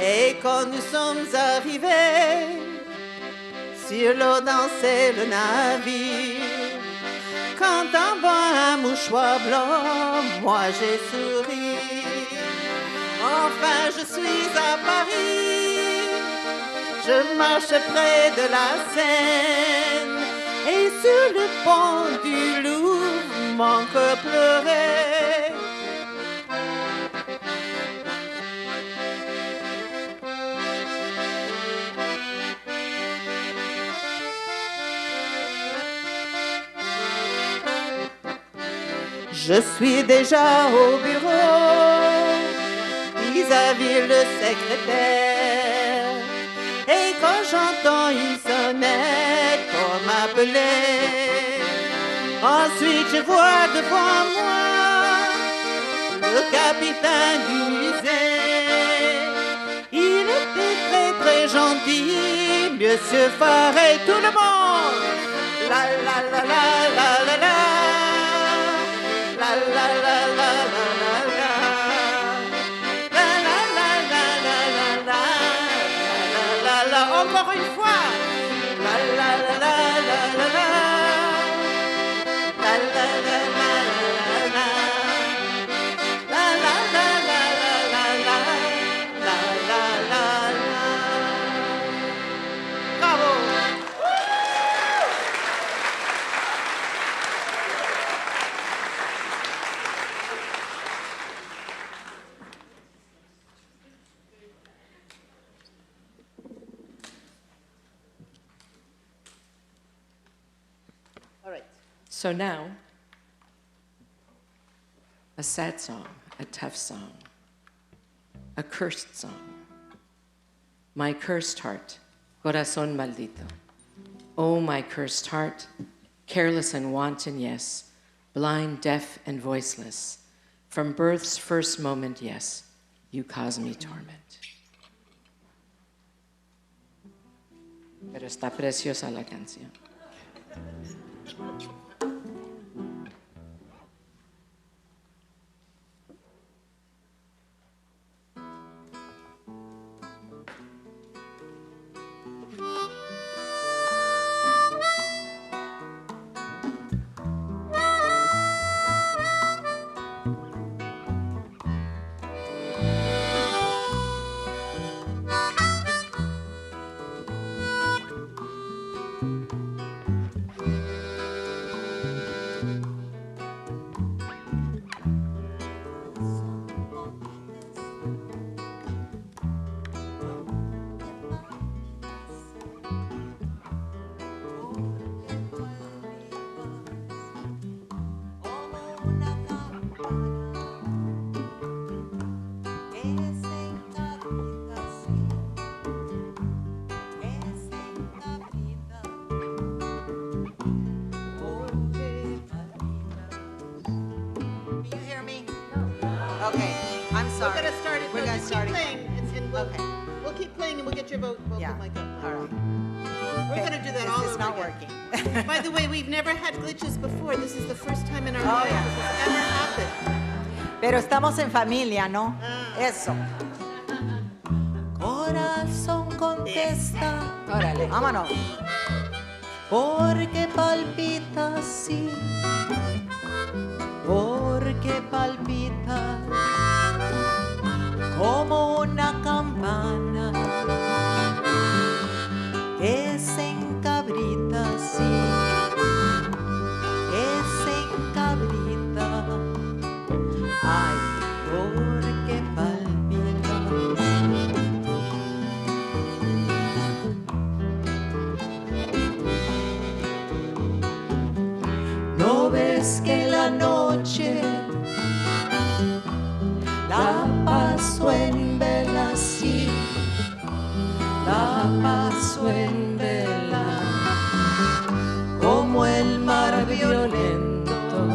Et quand nous sommes arrivés, sur l'eau dansait le navire. Quand en bas un mouchoir blanc, moi j'ai souri. Enfin je suis à Paris, je marche près de la Seine. Et sur le pont du Louvre, mon cœur pleurait. Je suis déjà au bureau, vis-à-vis le secrétaire. Et quand j'entends une sonnette pour m'appeler, ensuite je vois devant moi le capitaine du musée. Il était très très gentil, Monsieur Faré, tout le monde. La la la la la la la. La la la la la la la. La la la la la la la. La la la. Encore une fois. La la la la la la la. La la la la la la. La la la la la la la. La la la la. Bravo. So now, a sad song, a tough song, a cursed song. My cursed heart, corazón maldito. Oh, my cursed heart, careless and wanton, yes, blind, deaf, and voiceless. From birth's first moment, yes, you cause me torment. Pero está preciosa la canción. Okay, I'm sorry. We're going to start it. We're going to start keep it. playing. Okay. We'll keep playing and we'll get your vocal Yeah. mic up. All right. We're going to do that all over This is not again. working. By the way, we've never had glitches before. This is the first time in our Oh, lives yeah. this has ever happened. Pero estamos en familia, ¿no? Eso. Corazón contesta, Órale, vámonos. porque palpita así, porque palpita como una campana que se encabrita, sí, que se encabrita, ay, porque palpita. ¿No ves que la noche la paso en vela, sí, la paso en vela, como el mar violento,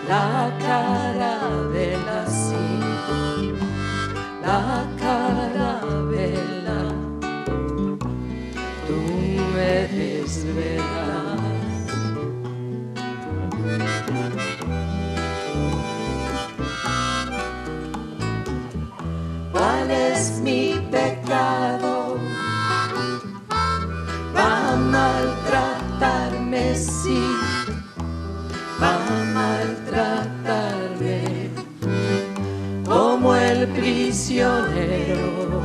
la carabela, sí, la carabela, tú me desvelas. ¿Cuál es mi pecado? Va a maltratarme, sí, va a maltratarme como el prisionero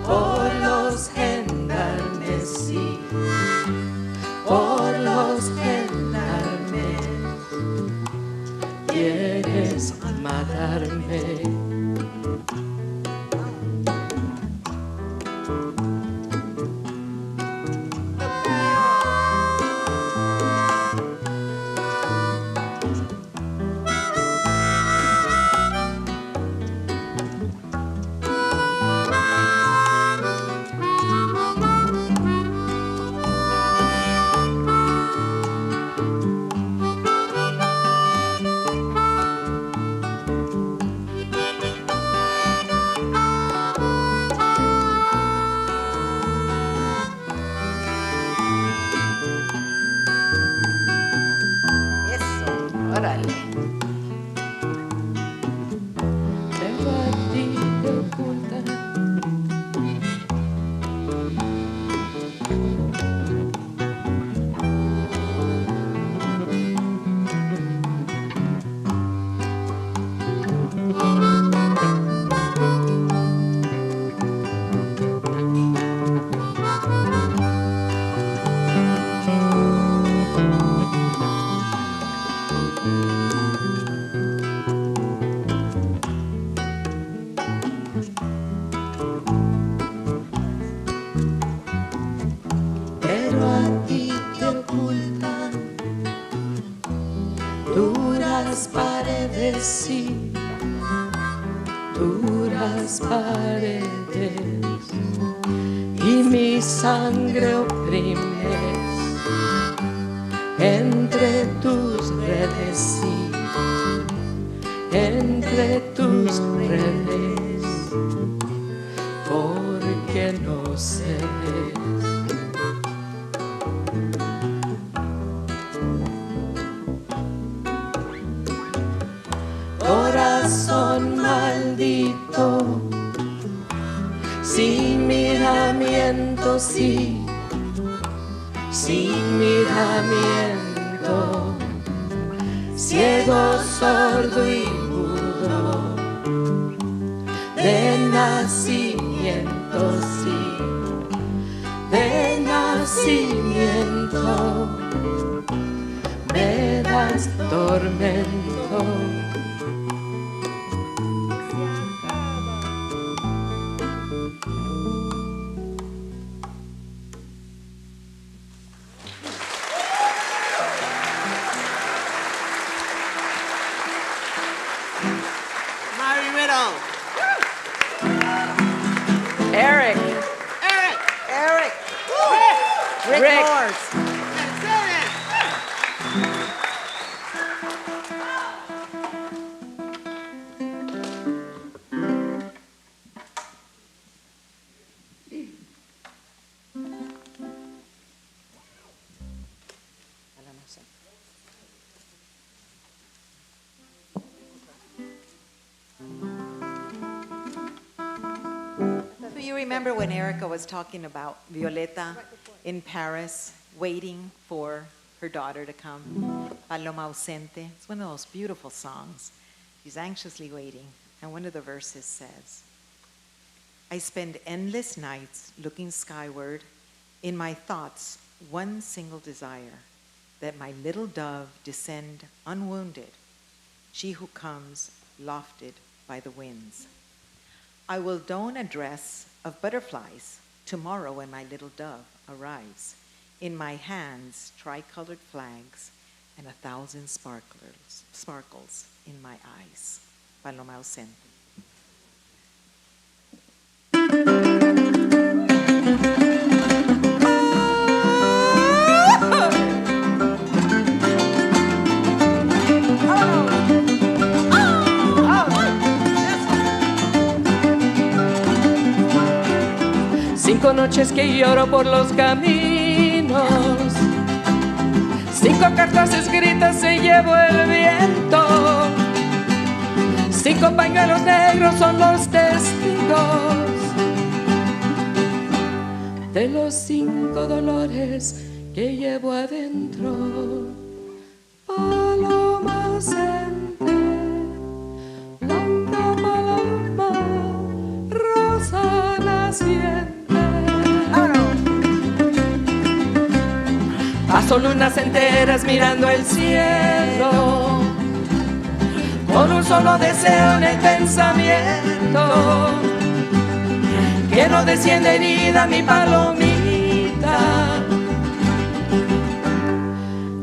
por los gendarmes, sí, por los gendarmes. ¿Quieres matarme? Sí, duras paredes y mi sangre oprimes entre tus redes, sí, entre tus redes, porque no cedes. Corazón maldito, sin miramiento, sí, sin miramiento, ciego, sordo y mudo, de nacimiento, sí, de nacimiento, me das tormento. Riddle. Erik. Rick Morse. Do you remember when Ericka was talking about Violeta in Paris, waiting for her daughter to come? Paloma Ausente. It's one of those beautiful songs. He's anxiously waiting. And one of the verses says, I spend endless nights looking skyward, in my thoughts one single desire, that my little dove descend unwounded, she who comes lofted by the winds. I will don a dress of butterflies tomorrow when my little dove arrives. In my hands, tricolored flags and 1,000 sparkles in my eyes. Paloma ausente. 5 noches que lloro por los caminos, 5 cartas escritas se llevó el viento, 5 pañuelos negros son los testigos de los 5 dolores que llevo adentro. Paloma ausente, blanca paloma, rosa naciente. Paso lunas enteras mirando el cielo, con un solo deseo en el pensamiento, que no desciende herida mi palomita,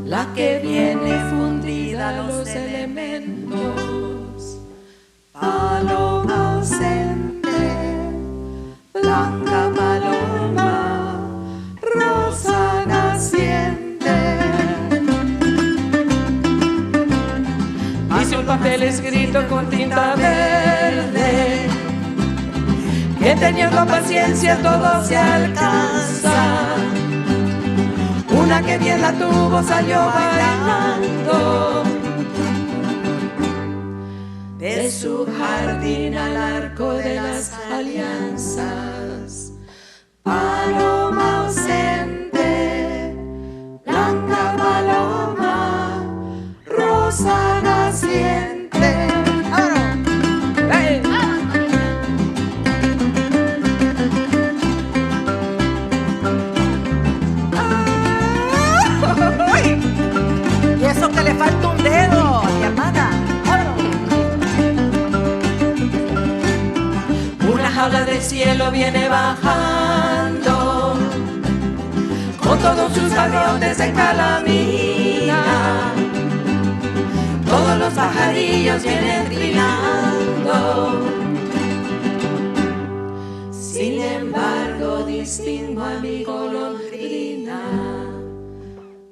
la que viene fundida a los elementos. Paloma ausente, blanca paloma, rosa naciente. Hice un papel escrito con tinta verde, que teniendo paciencia todo se alcanza. Una que bien la tuvo salió bailando de su jardín al arco de las alianzas. Paloma ausente, blanca paloma, rosa naciente. ¡Hey! Y eso que le falta un dedo, mi hermana. Una jaula del cielo viene bajando, con todos sus aviones de calamina. Todos los pajarillos vienen trinando. Sin embargo, distingo a mi golondrina.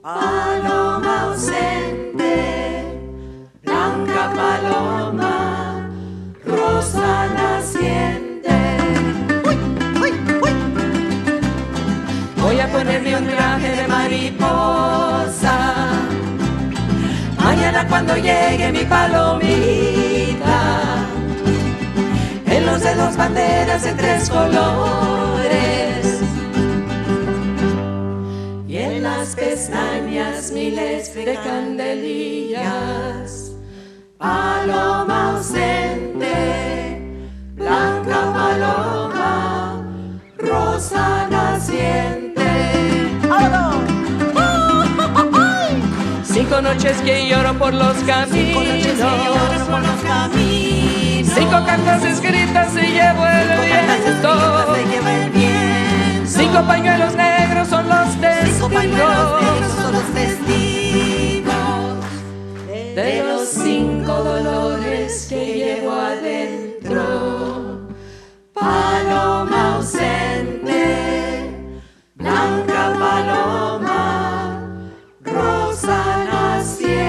Paloma ausente, blanca paloma, rosa naciente. Voy a ponerme un traje de mariposa mañana cuando llegue mi palomita, en los dedos banderas de 3 colores y en las pestañas miles de candelillas. Paloma ausente, blanca paloma, rosa naciente. 5 noches que lloro por los caminos, 5 cartas escritas se llevó el viento, 5 pañuelos negros son los testigos de los 5 dolores que llevo adentro. Paloma ausente, blanca paloma, rosa naciente.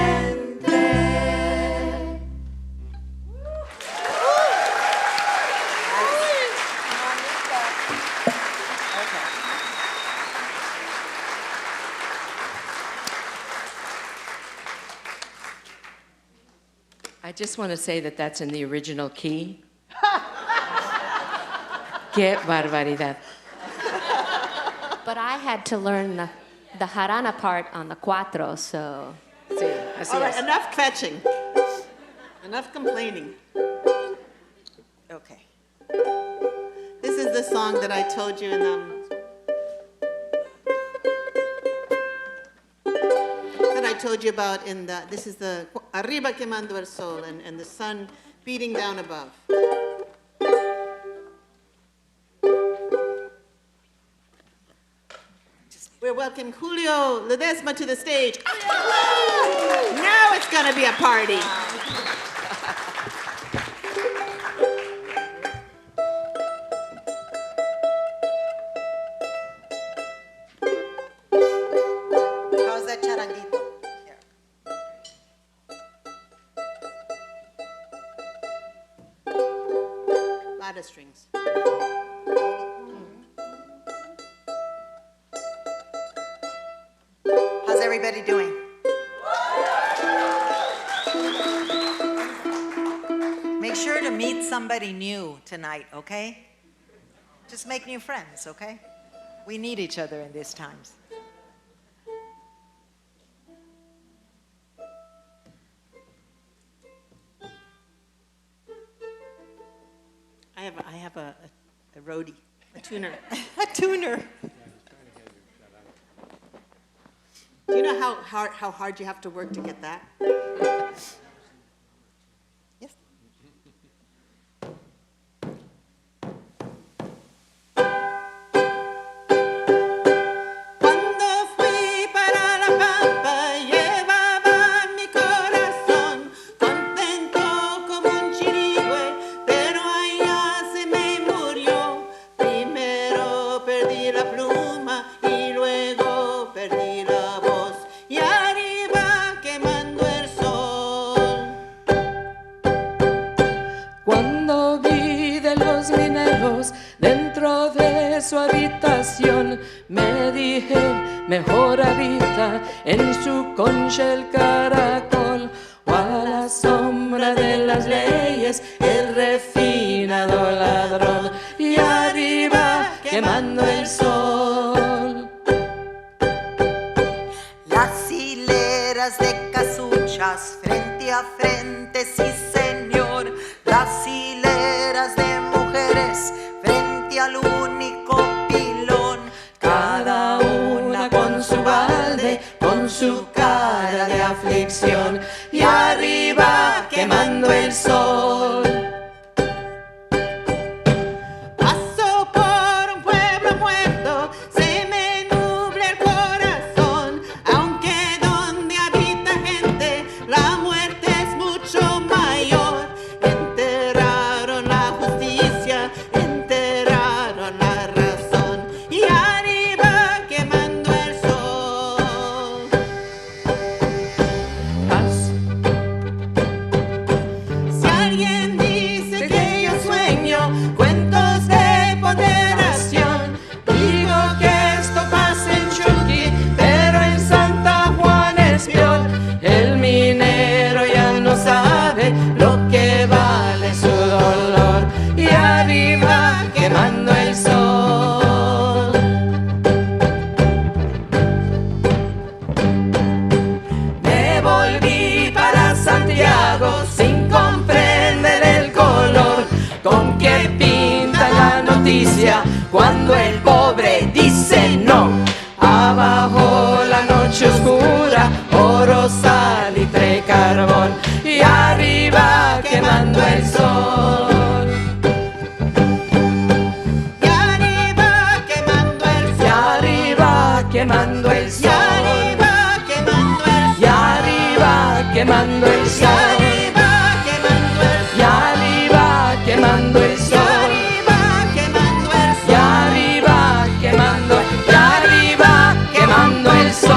I just want to say that that's in the original key. ¡Qué barbaridad! But I had to learn the jarana part on the cuatro, so. Sí, así All right, es. enough fetching. Enough complaining. Okay. This is the song that I told you about in the, this is the Arriba quemando el sol, and the sun beating down above. We're welcoming Julio Ledezma to the stage. Now it's gonna be a party. How's that charanguito? Here. Lot of strings. How's everybody doing? Make sure to meet somebody new tonight, okay? Just make new friends, okay? We need each other in these times. I have a roadie, a tuner. A tuner. Do you know how hard you have to work to get that? Yes. Cuando fui para la pampa llevaba mi corazón contento como un chirigüe, pero allá se me murió. Primero perdí la pluma y luego perdí la voz. Y arriba quemando el sol. Cuando vi de los mineros dentro de su habitación, me dije, mejor habita en su concha el caracol, o a la sombra de las leyes el refinado ladrón, y arriba quemando el sol. Las hileras de casuchas frente a frente, sí señor. Las hileras de mujeres frente al único pilón. Cada una con su balde, con su cara de aflicción, y arriba quemando el sol. Paso por un pueblo muerto, se me nubla el corazón, aunque donde habita gente la muerte es mucho mayor. Enterraron la justicia, enterraron la razón, y arriba quemando el sol. Si alguien dice que yo sueño cuentos de ponderación, digo que esto pasa en Chucky, pero en Santa Juana es peor. El minero ya no sabe lo que vale su dolor, y arriba quemando el sol. Me volví para Santiago sin comprender el color con que pinta la noticia cuando el pobre dice no. Abajo la noche oscura, oro, salitre, carbón, y arriba quemando el sol. Y arriba quemando el sol. Y arriba quemando el sol. Y arriba quemando el sol. Y arriba quemando el sol. Y arriba quemando el sol. Y arriba quemando el sol. Y arriba quemando el sol.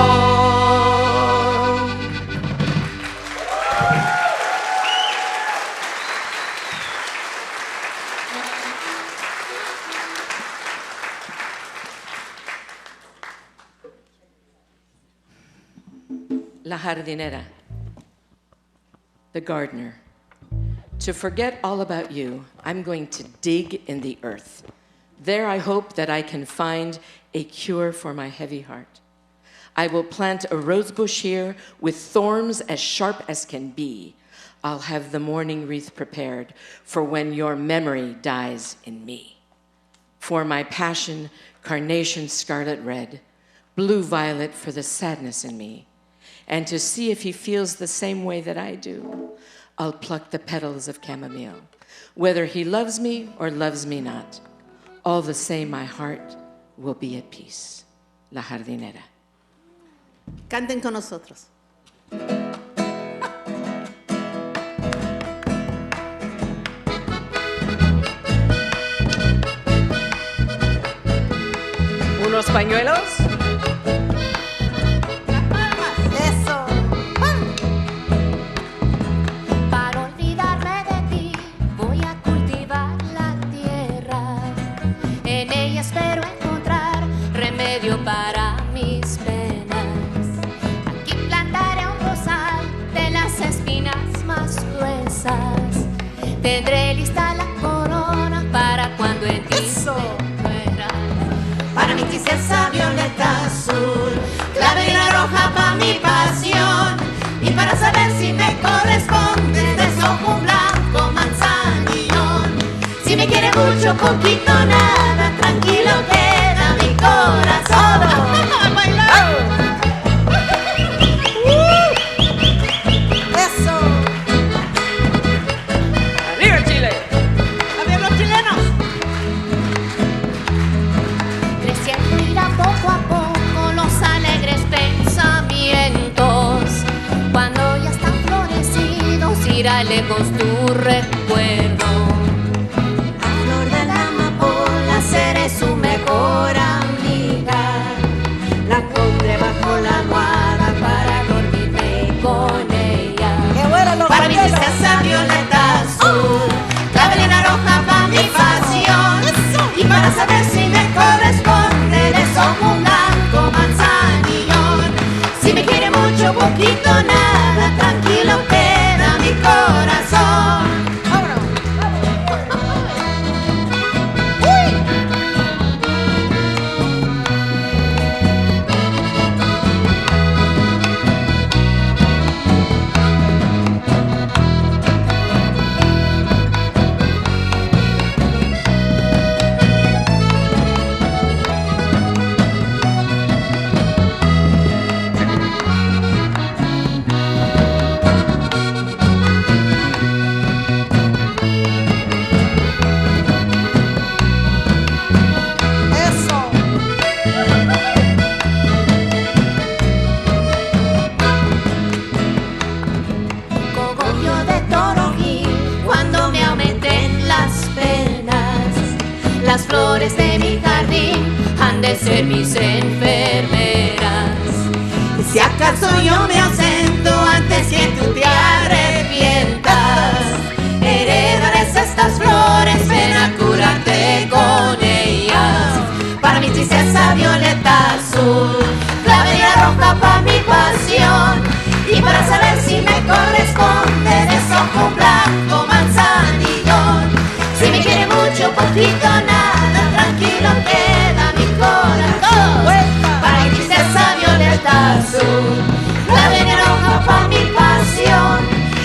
La jardinera, the gardener. To forget all about you, I'm going to dig in the earth. There I hope that I can find a cure for my heavy heart. I will plant a rose bush here with thorns as sharp as can be. I'll have the mourning wreath prepared for when your memory dies in me. For my passion, carnation scarlet red, blue violet for the sadness in me. And to see if he feels the same way that I do, I'll pluck the petals of chamomile. Whether he loves me or loves me not, all the same my heart will be at peace. La jardinera. Canten con nosotros. ¿Unos pañuelos? Eso. Para olvidarme de ti, voy a cultivar la tierra. En ella espero encontrar remedio para mis penas. Aquí plantaré un rosal de las espinas más gruesas. Tendré lista la corona para cuando en ti Eso. Para mi tristeza violeta azul, clavera roja pa' mi pasión. Y para saber si me corresponde, desojo un blanco manzanillón. Si me quiere mucho, poquito, nada, tranquilo queda mi corazón. ¡A bailar! Eso. ¡Arriba Chile! ¡Arriba los chilenos! creciendo irá poco a poco los alegres pensamientos. Cuando ya están florecidos irá lejos tu recuerdo. La flor de la amapola seré su mejor amiga. La pondré bajo la almohada para dormirme con ella. ¡Qué buena los Para mi pañuelos! tristeza violeta azul, clavelina roja pa' mi pasión. Y para saber si me corresponde, desojo un blanco manzanillón. Si me quiere mucho, poquito, nada, tranquilo queda mi corazón. Cogollo de Torojí, cuando me aumenten las penas, las flores de mi jardín han de ser mis enfermeras. Y si acaso yo me ausento antes que tú te arrepientas, heredarás estas flores, ven a curarte con ellas. Para mi tristeza violeta azul, clavelina roja pa' mi pasión. Y para saber si me corresponde, desojo un blanco manzanillón. Si me quiere mucho, poquito, nada, tranquilo queda mi corazón. Para mi tristeza violeta azul, clavelina roja pa' mi pasión.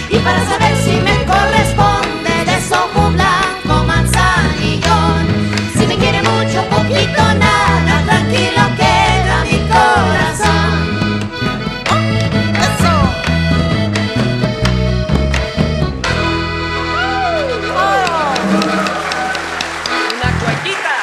Y para saber si me corresponde, desojo un blanco manzanillón. Si me quiere mucho, poquito, nada, tranquilo queda mi corazón. Una cuequita.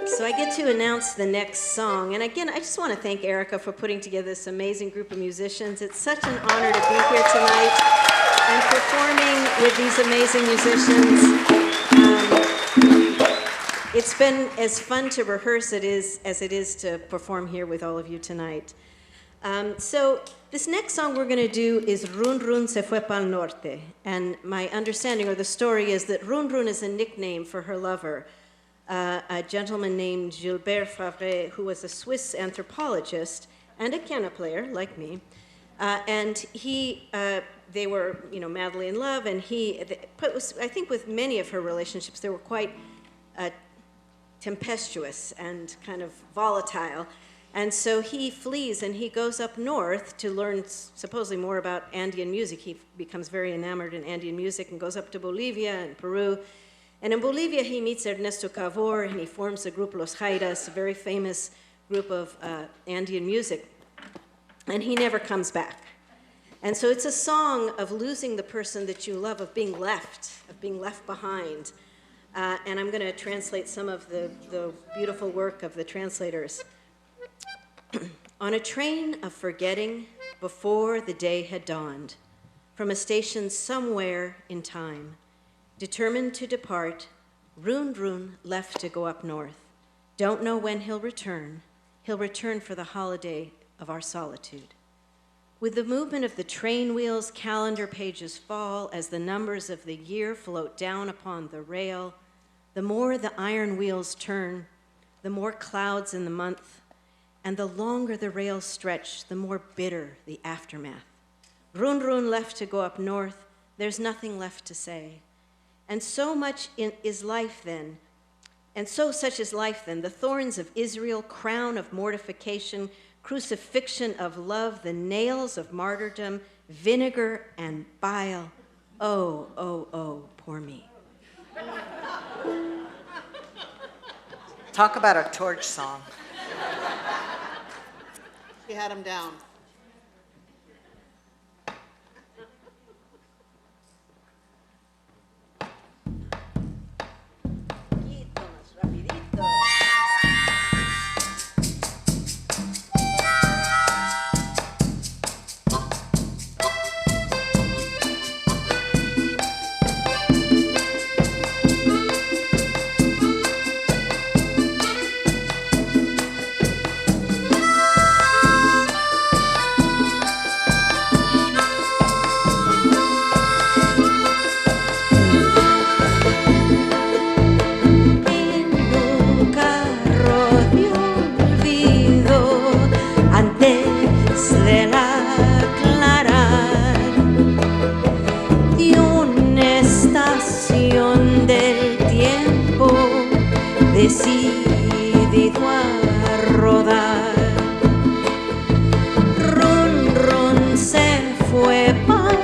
So I get to announce the next song. And again, I just want to thank Ericka for putting together this amazing group of musicians. It's such an honor to be here tonight and performing with these amazing musicians. It's been as fun to rehearse as it is to perform here with all of you tonight. So this next song we're going to do is Run Run se fue pa'l norte. And my understanding or the story is that Run Run is a nickname for her lover, a gentleman named Gilbert Favre, who was a Swiss anthropologist and a piano player, like me. And they were, madly in love, and I think with many of her relationships, they were quite tempestuous and kind of volatile. And so he flees and he goes up north to learn supposedly more about Andean music. He becomes very enamored in Andean music and goes up to Bolivia and Peru. And in Bolivia, he meets Ernesto Cavor and he forms the group Los Jairas, a very famous group of Andean music. And he never comes back. And so it's a song of losing the person that you love, of being left behind. And I'm going to translate some of the beautiful work of the translators. On a train of forgetting before the day had dawned, from a station somewhere in time, determined to depart, Rune left to go up north. Don't know when he'll return. He'll return for the holiday of our solitude. With the movement of the train wheels, calendar pages fall as the numbers of the year float down upon the rail. The more the iron wheels turn, the more clouds in the month, and the longer the rails stretch, the more bitter the aftermath. Rune left to go up north, there's nothing left to say. And so much is life then, and so such is life then, the thorns of Israel, crown of mortification, crucifixion of love, the nails of martyrdom, vinegar and bile. Oh, oh, oh, poor me. Talk about a torch song. She had him down. Decidido a rodar, Run se fue para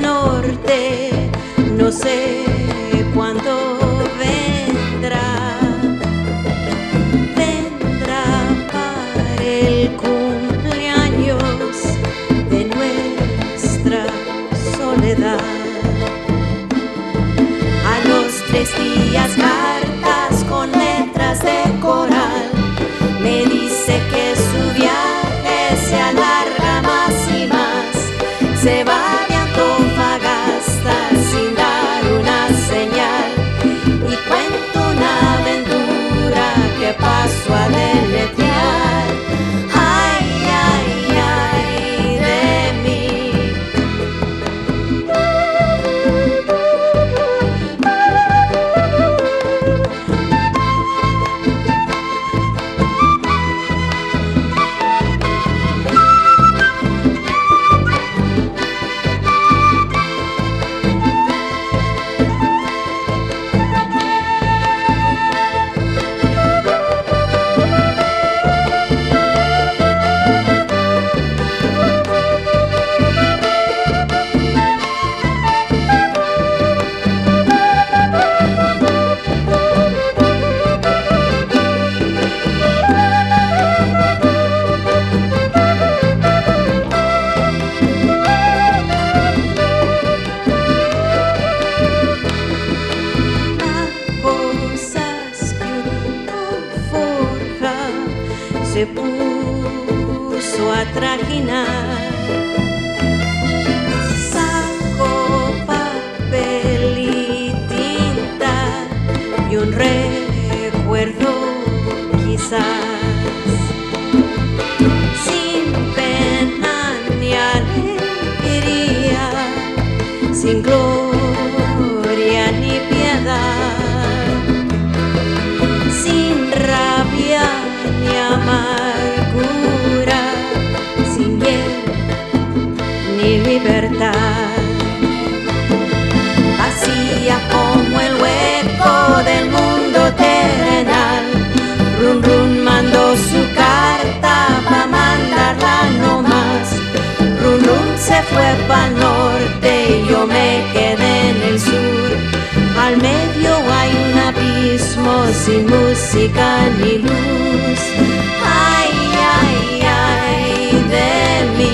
norte, no sé cuándo vendrá para el cumpleaños de nuestra soledad. A los 3 días cartas con letras de coral, me dice que su viaje se alarga más y más, se va de Antofagasta sin dar una señal, y cuento una aventura que paso a deletrear. Ay, ay, ay de mí. Se puso a trajinar, sacó papel y tinta y un recuerdo quizás, sin pena ni alegría, sin gloria ni piedad, sin rabia ni amargura, sin miel ni libertad, vacía como el hueco del mundo terrenal, se fue pa'l norte y yo me quedé en el sur. Al medio hay un abismo sin música ni luz. Ay, ay, ay de mí.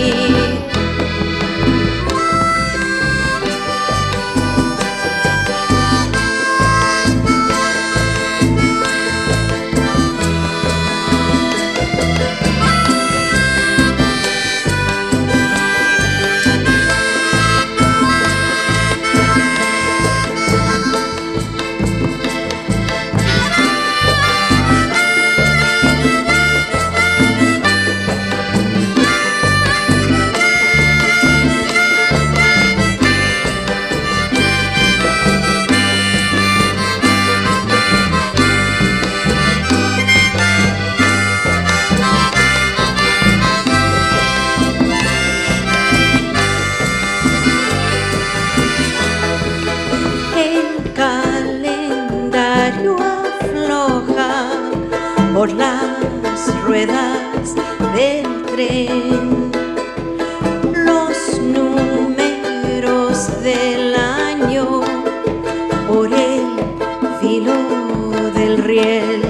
Por las ruedas del tren, los números del año por el filo del riel.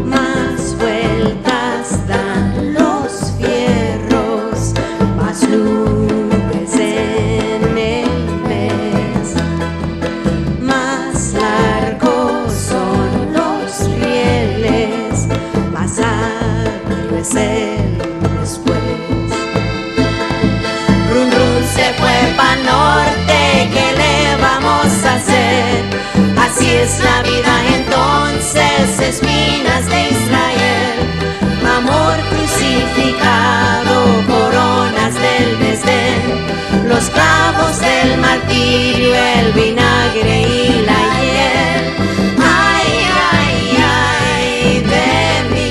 Más vueltas dan los fierros, más nubes en el mes, más largos son los rieles, más agrio es el después. Run run se fue pa' norte, ¿qué le vamos a hacer? Así es la vida entonces, espinas de Israel, amor crucificado, coronas del desdén, los clavos del martirio, el vinagre y la hiel. Ay, ay, ay de mí.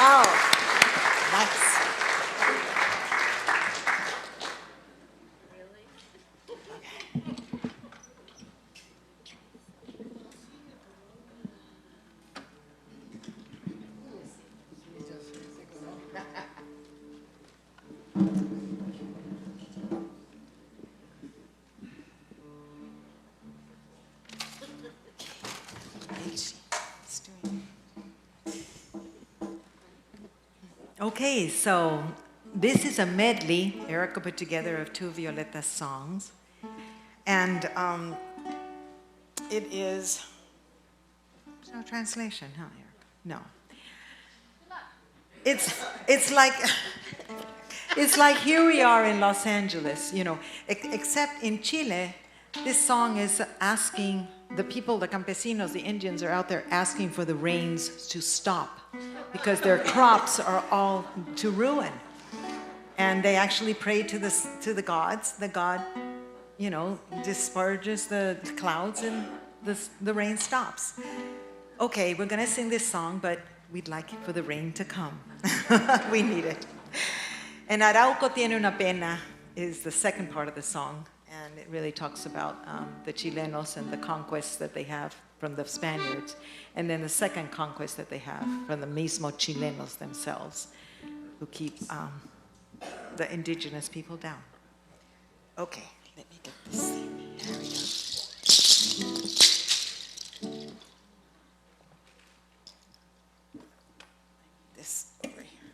Oh, nice. Okay, so this is a medley Ericka put together of two Violeta songs. And it is, there's no translation, huh, Ericka? No. It's like, it's like here we are in Los Angeles, you know, except in Chile, this song is asking the people, the campesinos, the Indians are out there asking for the rains to stop because their crops are all to ruin. And they actually pray to the gods. The god, you know, disparages the clouds and the rain stops. Okay, we're gonna sing this song, but we'd like for the rain to come. We need it. And Arauco tiene una pena is the second part of the song. And it really talks about the Chilenos and the conquests that they have from the Spaniards. And then the second conquest that they have from the mismo Chilenos themselves, who keep the indigenous people down. Okay, let me get this thing. Here we go. This over here.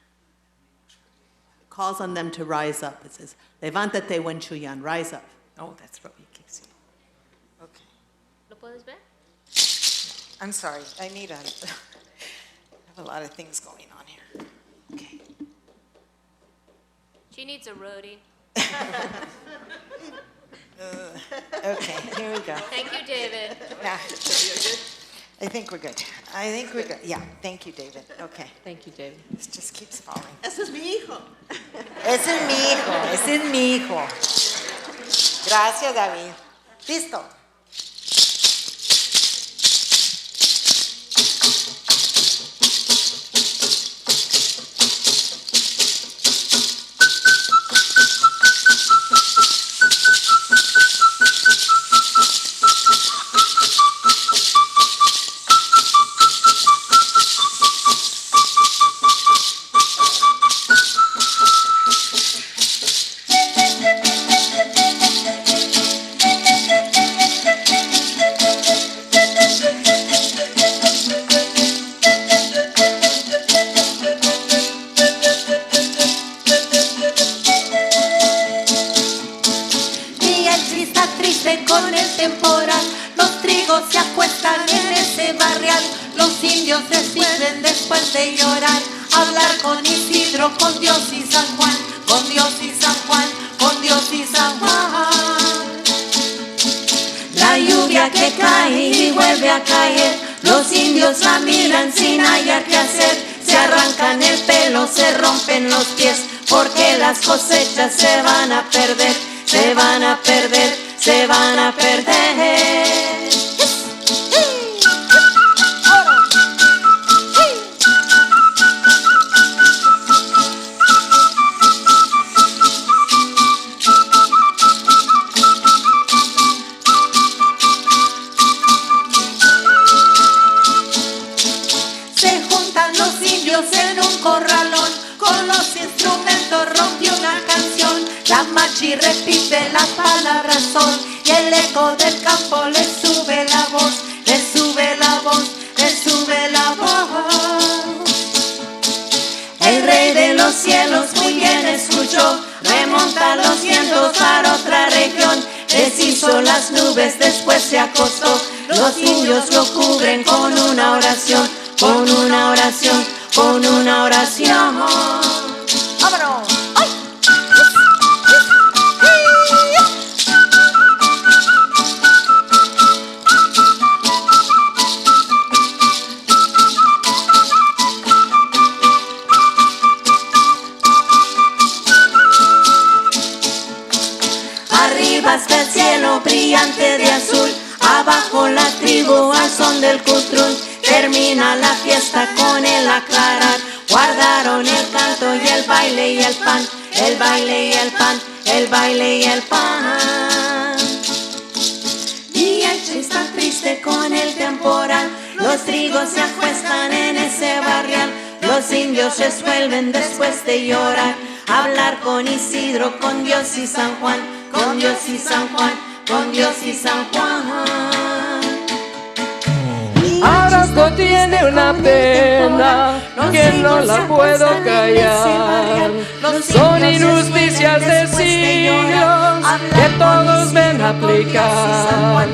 It calls on them to rise up. It says, levántate, Huenchuyan, rise up. Oh, that's what we keep seeing. Okay. ¿Lo puedes ver? I'm sorry. I have a lot of things going on here. Okay. She needs a roadie. Okay, here we go. Thank you, David. Nah. I think we're good. I think we're good. Yeah, thank you, David. Okay. Thank you, David. This just keeps falling. Ese es mi hijo. Ese es mi hijo, ese es mi hijo. Gracias, David. Listo. Las cosechas se van a perder, se van a perder, se van a perder. Se juntan los indios en un corralón, con los instrumentos rompe una canción. La machi repite las palabras son, y el eco del campo le sube la voz, le sube la voz, le sube la voz. El rey de los cielos muy bien escuchó, remonta los vientos para otra región, deshizo las nubes, después se acostó. Los indios lo cubren con una oración, con una oración, con una oración. ¡Vámonos! ¡Ay! Arriba está el cielo brillante de azul, abajo la tribu al son del cutrún. Termina la fiesta con el aclarar, guardaron el canto y el baile y el pan, el baile y el pan, el baile y el pan. Y el che está triste con el temporal, los trigos se acuestan en ese barrial. Los indios resuelven después de llorar, hablar con Isidro, con Dios y San Juan, con Dios y San Juan, con Dios y San Juan. Abasto tiene una pena que no la puedo callar. Son injusticias de siglos que todos ven aplicar.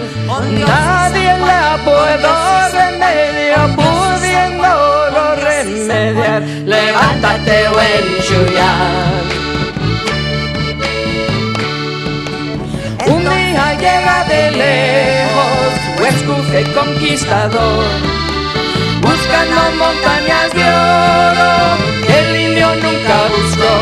Nadie la puedo remediar, pudiéndolo remediar. Levántate, buen Chuyán. Un día llega de lejos, Huescufe conquistador, buscando montañas de oro que el indio nunca buscó.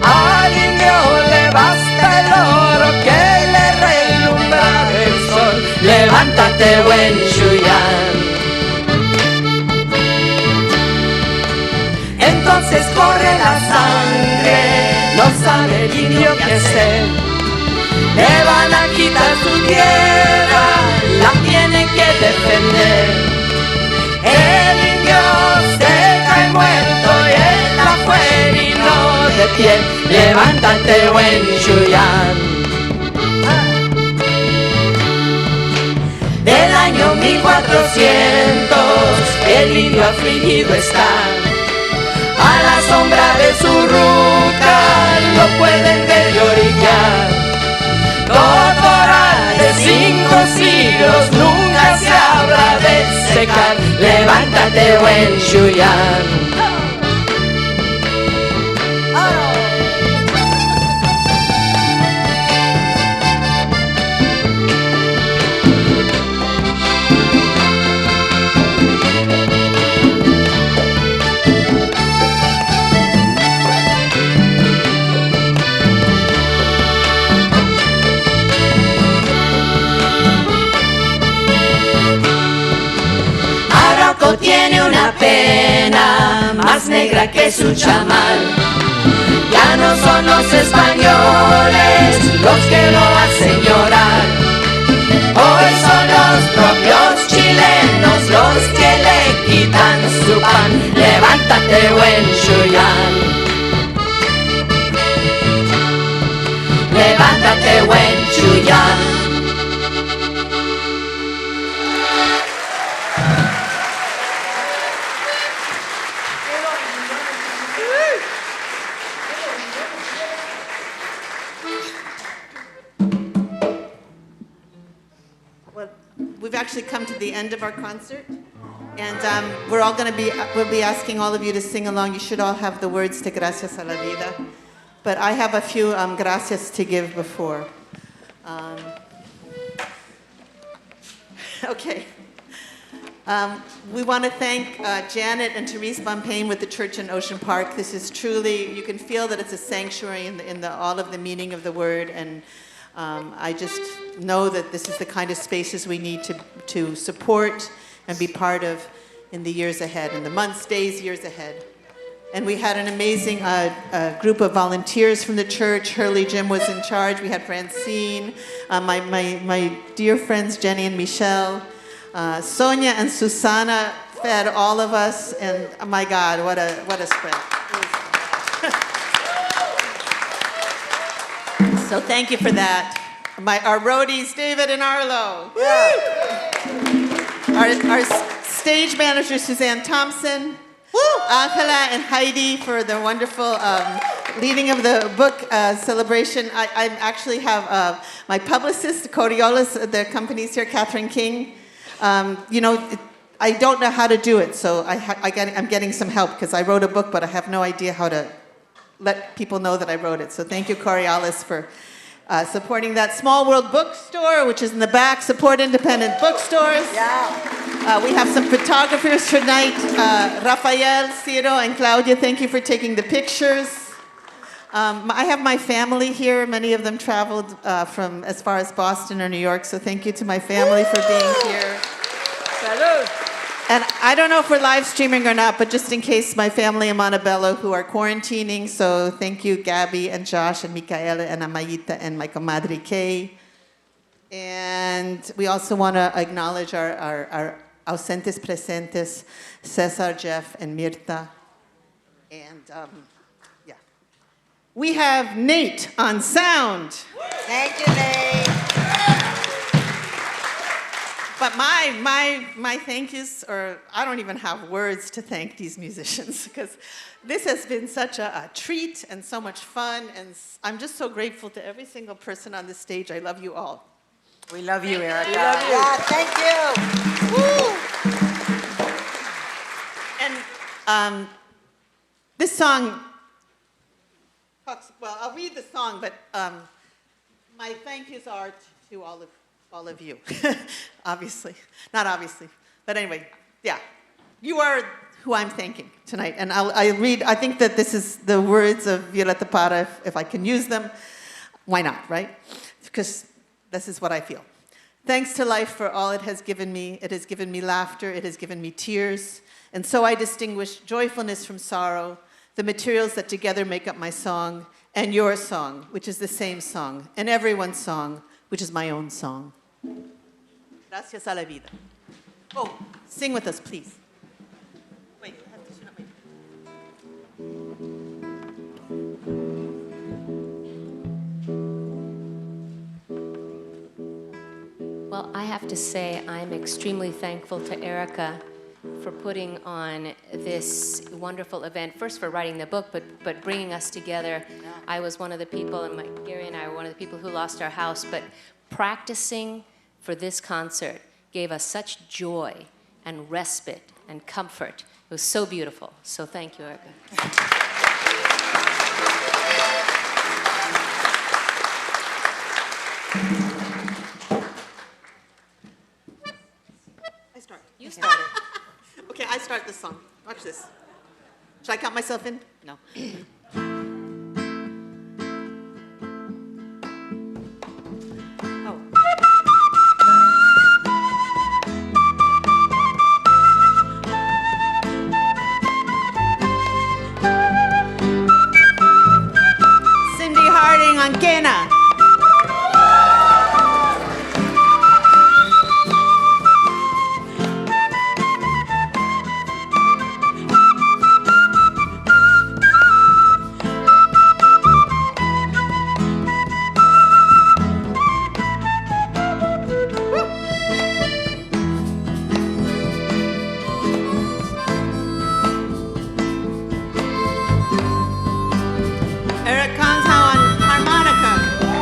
Al indio le basta el oro que le relumbra el sol. Levántate, buen Chuyán. Entonces corre la sangre, no sabe el indio qué hacer. Le van a quitar su tierra, la tiene que defender. El indio se cae muerto y él afuera y no de pie. Levántate, buen Chuyán. Del año 1400 el indio afligido está. A la sombra de su ruca lo pueden ver lloriquear. Totoral de 5 siglos nunca se habrá de secar. Levántate, buen Chuyán. morena, más negra que su chamal. Ya no son los españoles los que lo hacen llorar. Hoy son los propios chilenos los que le quitan su pan. Levántate, buen Chuyán. Levántate, buen Chuyán. We've actually come to the end of our concert, and we'll be asking all of you to sing along. You should all have the words to Gracias a la Vida, but I have a few gracias to give before. Okay. We want to thank Janet and Therese Bumpain with the church in Ocean Park. This is truly, you can feel that it's a sanctuary in all of the meaning of the word, and I just know that this is the kind of spaces we need to support and be part of in the years ahead, in the months, days, years ahead. And we had an amazing group of volunteers from the church. Hurley Jim was in charge. We had Francine, my dear friends Jenny and Michelle. Sonia and Susana fed all of us, and oh my God, what a spread. So thank you for that. Our roadies, David and Arlo. Our stage manager, Suzanne Thompson. Angela and Heidi for the wonderful leading of the book celebration. I actually have my publicist, Coriolis, the company's here, Catherine King. I don't know how to do it, so I'm getting some help because I wrote a book, but I have no idea how to let people know that I wrote it. So thank you, Coriolis, for supporting that. Small World Bookstore, which is in the back. Support independent bookstores. Yeah. We have some photographers tonight. Rafael, Ciro, and Claudia, thank you for taking the pictures. I have my family here. Many of them traveled from as far as Boston or New York, so thank you to my family for being here. Salud. And I don't know if we're live streaming or not, but just in case, my family in Montebello who are quarantining, so thank you, Gabby and Josh and Micaela and Amayita and my comadre Kay. And we also want to acknowledge our ausentes presentes, Cesar, Jeff, and Mirta. And yeah. We have Nate on sound. Thank you, Nate. But my thank yous, or I don't even have words to thank these musicians, because this has been such a treat and so much fun, and I'm just so grateful to every single person on this stage. I love you all. We love you, Ericka. We love you. Yeah, thank you. Woo! And this song talks, well, I'll read the song, but my thank yous are to all of you, obviously. Not obviously, but anyway, yeah. You are who I'm thanking tonight. And I'll read, I think that this is the words of Violeta Parra, if I can use them. Why not, right? Because this is what I feel. Thanks to life for all it has given me. It has given me laughter. It has given me tears. And so I distinguish joyfulness from sorrow, the materials that together make up my song, and your song, which is the same song, and everyone's song, which is my own song. Gracias a la vida. Oh, sing with us, please. Wait, I have to turn up my... Well, I have to say I'm extremely thankful to Ericka for putting on this wonderful event. First for writing the book, but bringing us together. I was one of the people, and Gary and I were one of the people who lost our house, but practicing for this concert gave us such joy and respite and comfort. It was so beautiful. So thank you, Ericka. I start. You start it. Okay, I start this song. Watch this. Should I count myself in? No. quena. Erik Kongshaug on harmonica.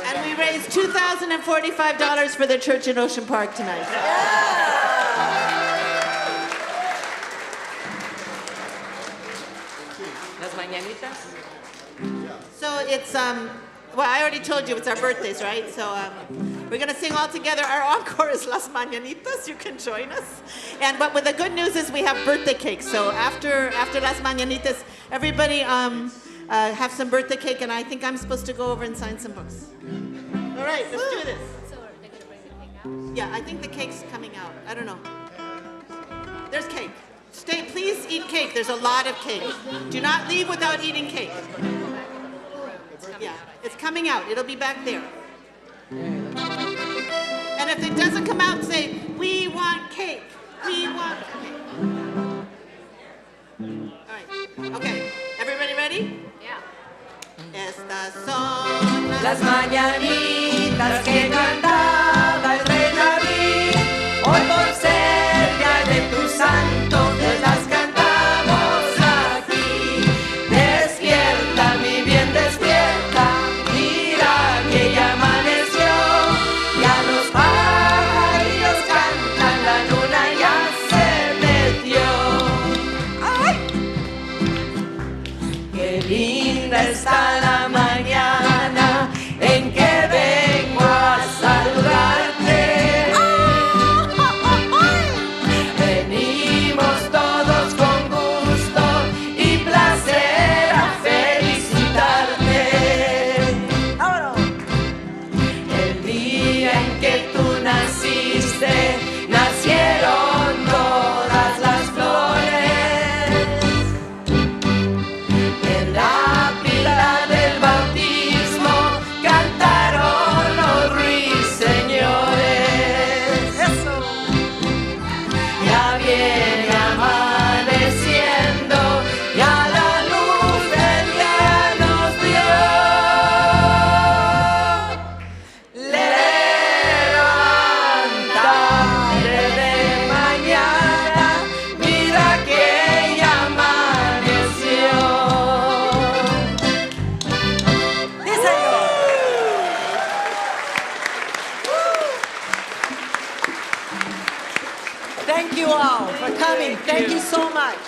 And we raised $2,045 for the church in Ocean Park tonight. Las mañanitas. So it's, well, I already told you it's our birthdays, right? So we're going to sing all together. Our encore is Las Mañanitas. You can join us. But the good news is we have birthday cake. So after Las Mañanitas, everybody have some birthday cake, and I think I'm supposed to go over and sign some books. All right, let's do this. So are they going to bring the cake out? Yeah, I think the cake's coming out. I don't know. There's cake. Stay, please eat cake. There's a lot of cake. Do not leave without eating cake. Yeah, it's coming out. It'll be back there. And if it doesn't come out, say, we want cake. We want cake. All right. Okay. Everybody ready? Yeah. Estas son las mañanitas que cantaba el rey David. Hoy por ser día de tu santo, pues las cantamos aquí. Despierta, mi bien, despierta. Mira que ya amaneció. Ya los pájaros cantan, la luna ya se metió. ¡Ay! Qué linda está la mañana en que vengo a saludarte. Venimos todos con gusto y placer a felicitarte. El día en que tú naciste, nacieron todas las flores. En la pila del bautismo cantaron los ruiseñores. ¡Eso! Ya viene amaneciendo, ya la luz del día nos dio. Levántate de mañana, mira que ya amaneció. Thank you all for coming. Thank you so much.